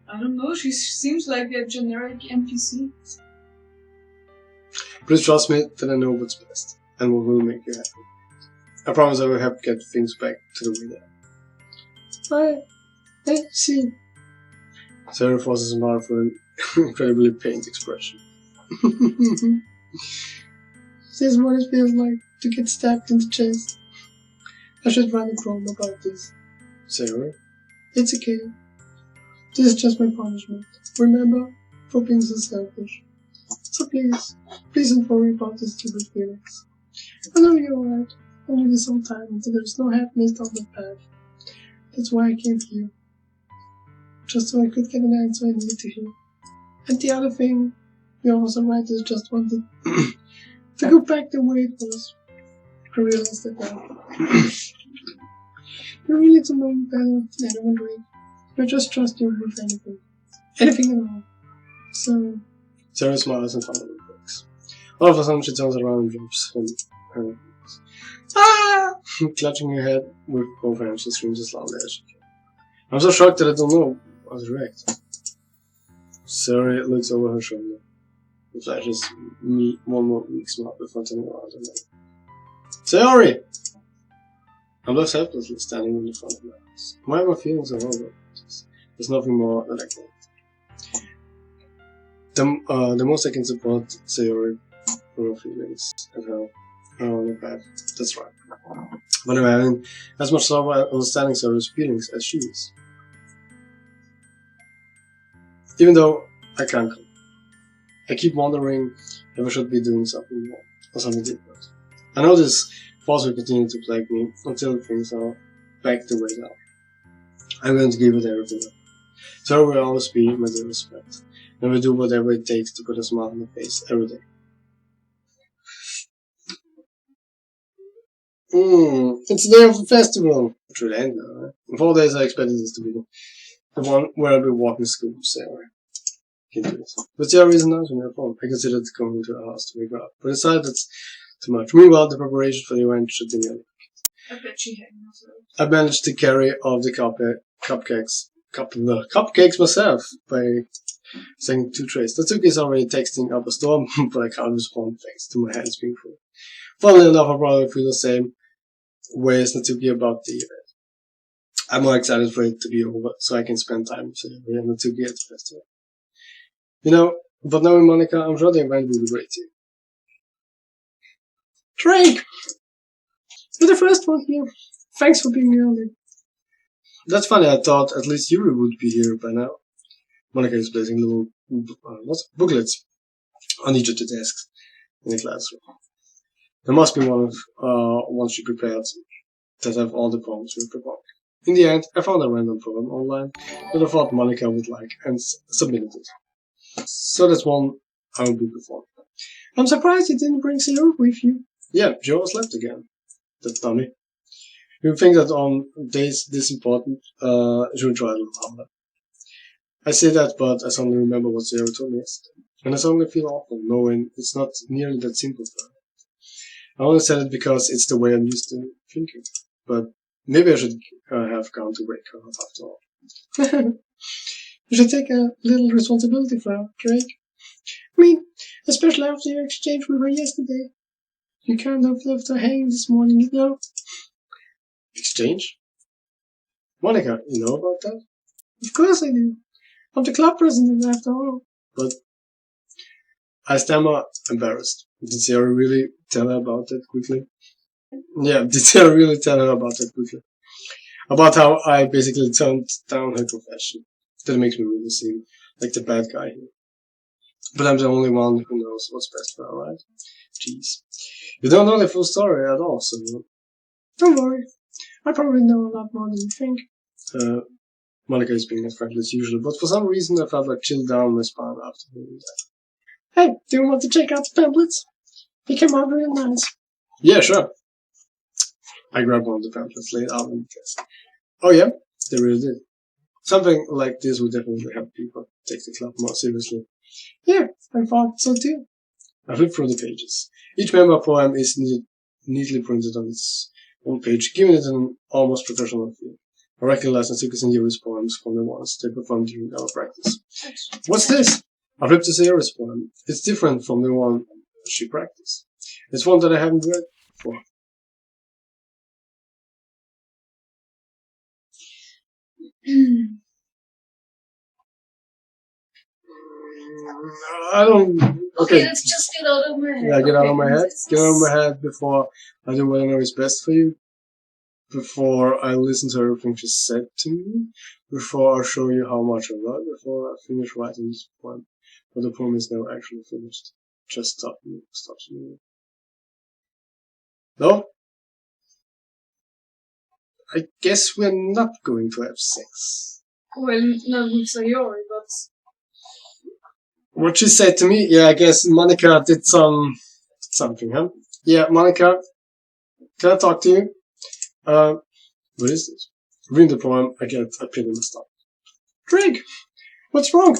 I don't know, she seems like a generic NPC. Please trust me that I know what's best and what will make you happy. I promise I will help get things back to the way they are. I see. Sarah forces a smile for an incredibly pained expression. This is what it feels like to get stabbed in the chest. I should write a poem about this. Sarah? It's okay. This is just my punishment. Remember? For being so selfish. So please don't worry about these stupid feelings. I know you're right. I needed some time until there's no happiness down the path. That's why I came here. Just so I could get an answer I needed to hear. And the other thing, you're also right, I just wanted to go back the way it was. I realized that now. You really to know me better than anyone doing. I just trust you with anything. Anything at all. So... Sarah smiles and finally breaks. All of a sudden she turns around and jumps from her. Ah! Clutching her head with both hands, she screams as loudly as she can. I'm so shocked that I don't know how to react. Sarah looks over her shoulder. It flashes me one more weak smile before turning around and then. Sayori! I'm left helplessly standing in the front of my house. Why am I feeling so horrible? There's nothing more that I can. The most I can support Sayori for her feelings and how on the path. That's right. But I'm having as much trouble understanding Sayori's feelings as she is. Even though I can't come. I keep wondering if I should be doing something more or something different. I know this force will continue to plague me until things are back the way they are. I'm going to give it everything up. Sayori will always be my dearest friend, and will do whatever it takes to put a smile on my face every day. It's the day of the festival. It will end now, right? In 4 days I expected this to be the one where I'll be walking to school with Sayori. Can't do this. But Sayori isn't answering her phone. I considered going to her house to wake her up, but decided that's too much. Meanwhile, the preparation for the event should be nearly. I bet she had nothing. I managed to carry all the cupcakes myself by sending 2 trays. Natsuki is already texting up a storm, but I can't respond thanks to my hands being full. Funnily enough, I probably feel the same way as Natsuki about the event. I'm more excited for it to be over so I can spend time with Sayori and Natsuki at the festival. You know, but knowing Monica, I'm sure the event will be great too. Drake! You're the first one here. Thanks for being early. That's funny, I thought at least Yuri would be here by now. Monica is placing little booklets on each of the desks in the classroom. There must be one she prepared that have all the poems we prepared. In the end, I found a random poem online that I thought Monica would like and submitted it. So that's one I will be performing. I'm surprised you didn't bring Sayori with you. Yeah, Joe was left again. That dummy. You would think that on days this important, she would try a little harder. I say that, but I suddenly remember what Sayori told me yesterday. And I suddenly feel awful knowing it's not nearly that simple for her. I only said it because it's the way I'm used to thinking. But maybe I should have gone to wake her up after all. You should take a little responsibility for her, Drake. I mean, especially after your exchange with her yesterday. You kind of left her hanging this morning, you know. Exchange? Monica, you know about that? Of course I do. I'm the club president after all. But I stammer, embarrassed. Did Sayori really tell her about that quickly? Yeah, did Sayori really tell her about that quickly? About how I basically turned down her confession. That makes me really seem like the bad guy here. But I'm the only one who knows what's best for her, right? Jeez. You don't know the full story at all, so... Don't worry. I probably know a lot more than you think. Monica is being as friendly as usual, but for some reason I felt like chilled down my spine after hearing that. Hey, do you want to check out the pamphlets? They came out really nice. Yeah, sure. I grabbed one of the pamphlets, laid out on the desk. Oh yeah? They really did. Something like this would definitely help people take the club more seriously. Yeah, I thought so too. I flipped through the pages. Each member poem is neatly printed on its own page, giving it an almost professional feel. I recognize Natsuki Sayori's poems from the ones they performed during our practice. What's this? I flipped to Sayori's poem. It's different from the one she practiced. It's one that I haven't read before. I don't... Okay, let's just get out of my head. Yeah, get out of my head. Get out of my head before I do what I know is best for you. Before I listen to everything she said to me. Before I show you how much I love. Before I finish writing this poem. But the poem is now actually finished. Just stop me. No? I guess we're not going to have sex. Well, not with Sayori, but... What she said to me? Yeah, I guess Monica did something, huh? Yeah, Monica, can I talk to you? What is this? Reading the poem, I get a pin in my stomach. Drake, what's wrong?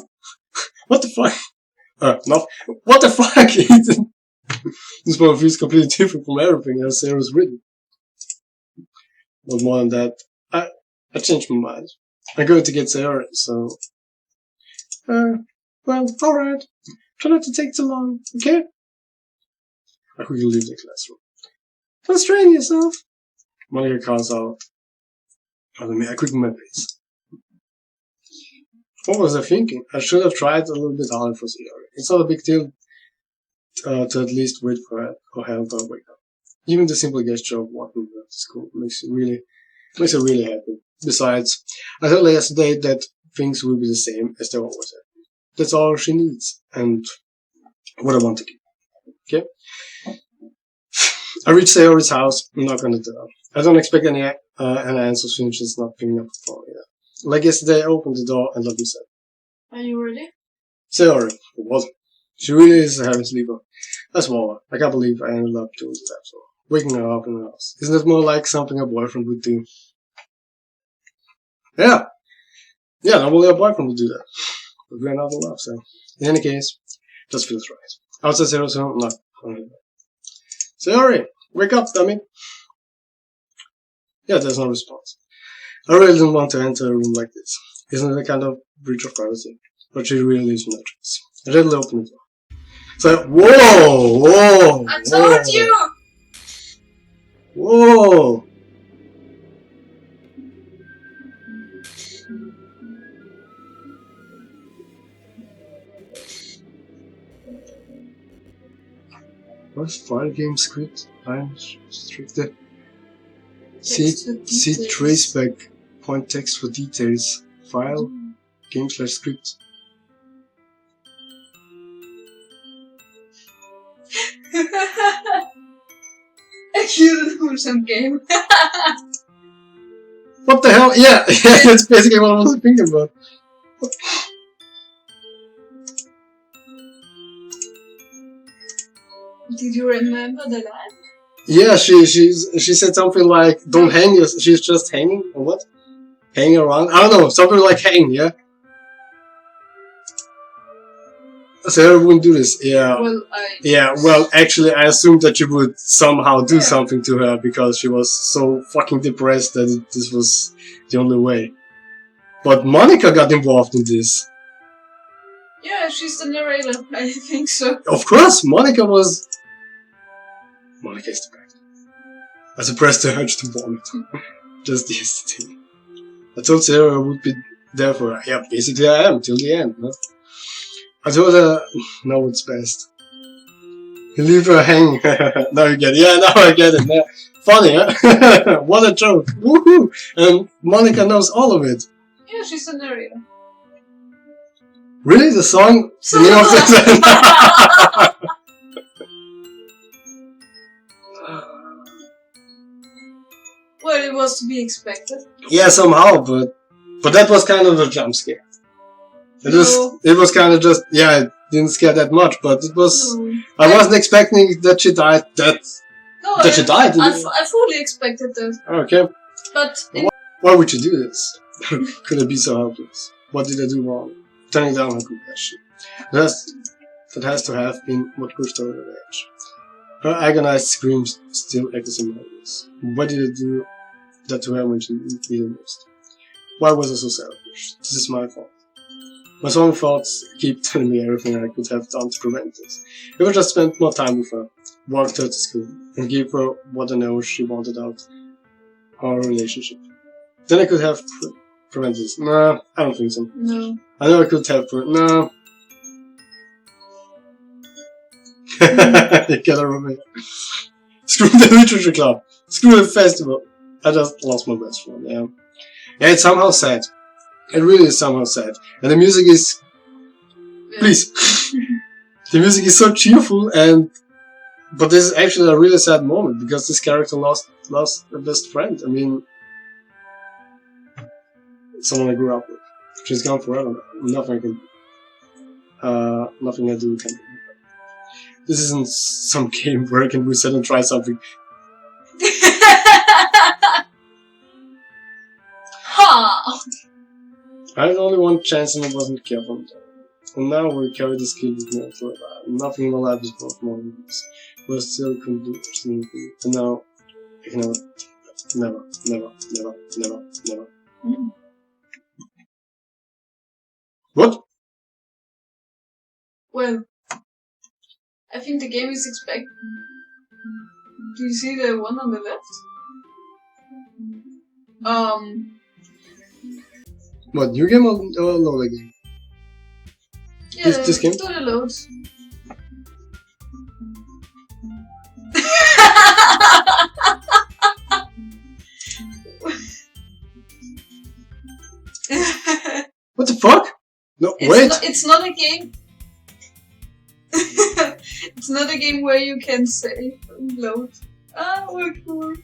What the fuck? No. What the fuck? This poem feels completely different from everything else Sarah's written. But more than that, I changed my mind. I'm going to get Sayori, so... Well, alright. Try not to take too long, okay? I quickly leave the classroom. Don't strain yourself. Monica calls out. I quicken my pace. What was I thinking? I should have tried a little bit harder for Sayori. It's not a big deal to at least wait for her or help her wake up. Even the simple gesture of walking her to school makes her really happy. Besides, I told her yesterday that things will be the same as they always have. That's all she needs, and what I want to give. Okay? I reach Sayori's house, knock on the door. I don't expect any answers since she's not picking up the phone yet. Like yesterday, I opened the door and let me say, Are you ready? Sayori, what? She really is a heavy sleeper. That's more. I can't believe I ended up doing that. So, waking her up in the house. Isn't that more like something a boyfriend would do? Yeah, normally a boyfriend would do that. But we're not in love, so... In any case, just feels right. Outside Sayori's home, not on her. Sayori, wake up, dummy. Yeah, there's no response. I really don't want to enter a room like this. Isn't it a kind of breach of privacy? But she really leaves me no choice. I readily open the door. So, whoa! I told you! Whoa! What's file game script? I'm restricted. See traceback. Point text for details. File. Game/script. You do some game. What the hell? Yeah, that's basically what I was thinking about. Did you remember the line? Yeah, she said something like, "Don't hang yourself." She's just hanging, or what? Hanging around? I don't know, something like hang, yeah? Sarah wouldn't do this. Yeah. Well, Yeah, well, actually, I assumed that you would somehow do Yeah. something to her because she was so fucking depressed that this was the only way. But Monica got involved in this. Yeah, she's the narrator. I think so. Of course, Monica was. Monica is the best. I suppressed the urge to vomit. Just yesterday. I told Sarah I would be there for her. Yeah, basically I am, till the end. Huh? I told her, no, it's best. You leave her hanging. Now you get it. Yeah, now I get it. Now, funny, huh? What a joke. Woohoo! And Monica knows all of it. Yeah, she's the narrator. Really? The song? The name of the Well, it was to be expected. Yeah, somehow, but that was kind of a jump scare. It was kind of just, yeah, it didn't scare that much, but it was, No. I wasn't expecting that she died, that she died. I fully expected that. Okay. But Why would you do this? Could I be so helpless? What did I do wrong? Turning down her compassion. That has to have been what pushed her over the edge. Her agonized screams still echoes in my ears. Why did I do that to her when she needed most? Why was I so selfish? This is my fault. My strong thoughts keep telling me everything I could have done to prevent this. If I just spent more time with her, walked her to school, and gave her what I know she wanted out our relationship, then I could have prevented this. Nah, I don't think so. no. I know I could have nah. You gotta remember. Screw the literature club. Screw the festival. I just lost my best friend, yeah. Yeah, it's somehow sad. It really is somehow sad. And the music is... Yeah. Please. The music is so cheerful but this is actually a really sad moment because this character lost a best friend. I mean... Someone I grew up with. She's gone forever. Nothing I do can... This isn't some game where I can reset and try something. Ha! I had only one chance and I wasn't careful. And now we carry this kid with me forever. Nothing in my life is worth more than this. But I still couldn't do anything. And now I can never. Mm. What? Well, I think the game is expect. Do you see the one on the left? What, new game or Lola game? Yeah, This game? do the loads. What the fuck? No, wait! It's not a game. It's not a game where you can save and load. Ah, we're cool.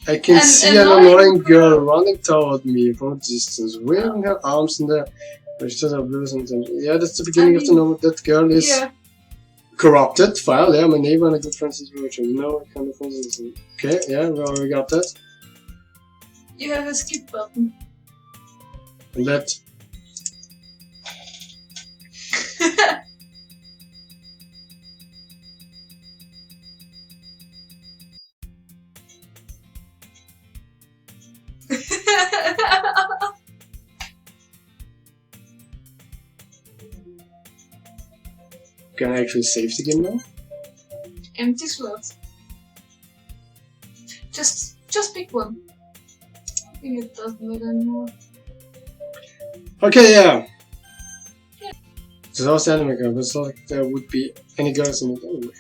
I can see an annoying girl running toward me from a distance, waving her arms in the air. She does have blues and things. Yeah, that's the beginning of the novel. That girl is corrupted. File, yeah, my neighbor and a good friend situation. You know what kind of things is it? Okay, yeah, we already got that. You have a skip button. And that. Can I actually save the game now? Empty slot. Just pick one. I think it doesn't matter anymore. Okay, yeah. So that was the anime girl, but it's not like there would be any girls in it anyway.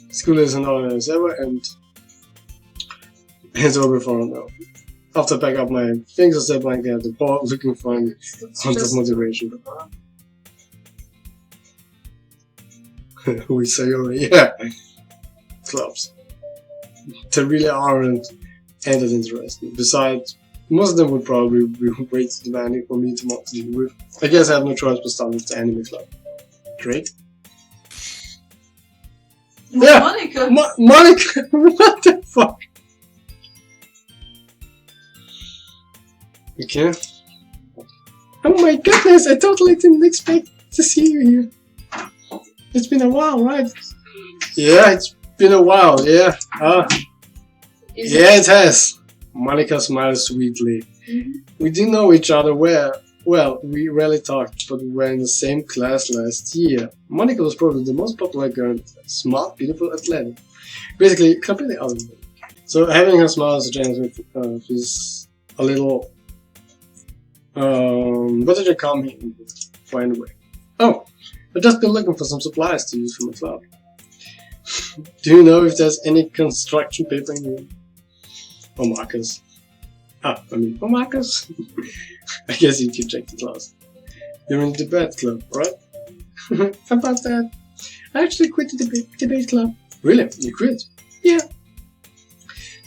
School is an honor as ever, and it's over for now. After I pack up my things, I step blank at the bar looking for an haunt of motivation. Who is Sayori? Yeah. Clubs. They really aren't that interesting. Besides, most of them would probably be way too demanding for me to want to deal with. I guess I have no choice but start with the anime club. Great. Yeah. Monica! Monica! What the fuck? Okay. Oh my goodness, I totally didn't expect to see you here. It's been a while, right? Yeah, it's been a while, yeah. Yeah, it has. Monica smiles sweetly. We didn't know each other well, we rarely talked, but we were in the same class last year. Monica was probably the most popular girl, smart, beautiful, athletic. Basically, completely out of it. So having her smile as a gentleman is a little... what did you call me? Find a way. Oh, I've just been looking for some supplies to use for my club. Do you know if there's any construction paper in here? Or markers? Or markers? I guess you can check the class. You're in the debate club, right? About that, I actually quit the debate club. Really? You quit? Yeah.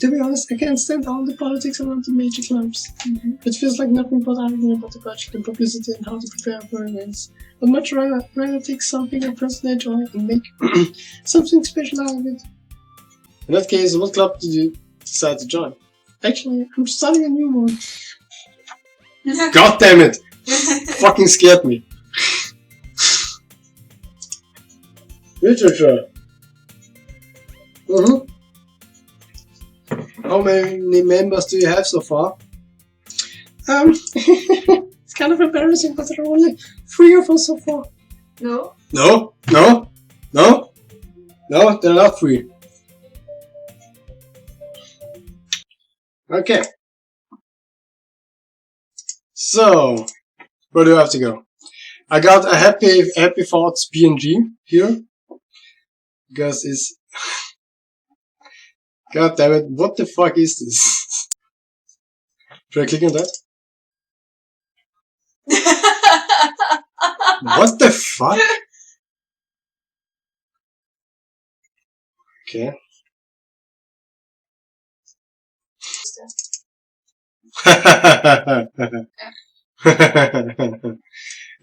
To be honest, I can't stand all the politics around the major clubs. It feels like nothing but arguing about the budget and publicity and how to prepare for events. I'd much rather take something I personally enjoy and make something special out of it. In that case, what club did you decide to join? Actually, I'm starting a new one. God damn it! Fucking scared me. Literature. How many members do you have so far? It's kind of embarrassing, but there are only 3 of us so far. No? No, they're not 3. Okay. So, where do I have to go? I got a happy thoughts PNG here. Because it's... God damn it, what the fuck is this? Should I click on that? What the fuck? Okay.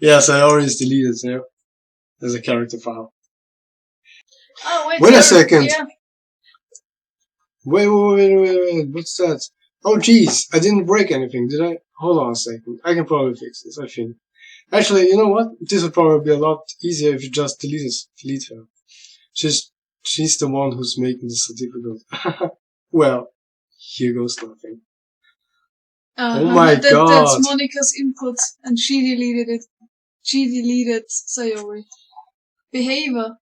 Yeah, Sayori is deleted there. There's a character file. Oh, Wait a second. Yeah. Wait, what's that? Oh jeez, I didn't break anything, did I? Hold on a second, I can probably fix this, I think. Actually, you know what? This would probably be a lot easier if you just delete her. She's the one who's making the certificate. Well, here goes nothing. Oh my god. That's Monica's input, and she deleted it. She deleted Sayori. Behavior.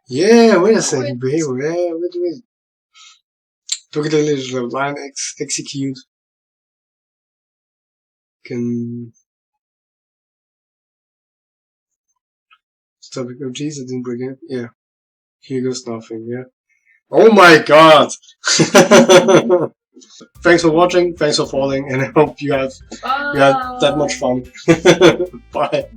Yeah, wait a second, behavior. Yeah, wait. Doki Doki line execute. Can stop it. Oh jeez, I didn't break it. Yeah. Here goes nothing, yeah. Oh my god! Thanks for watching, thanks for following, and I hope you had that much fun. Bye.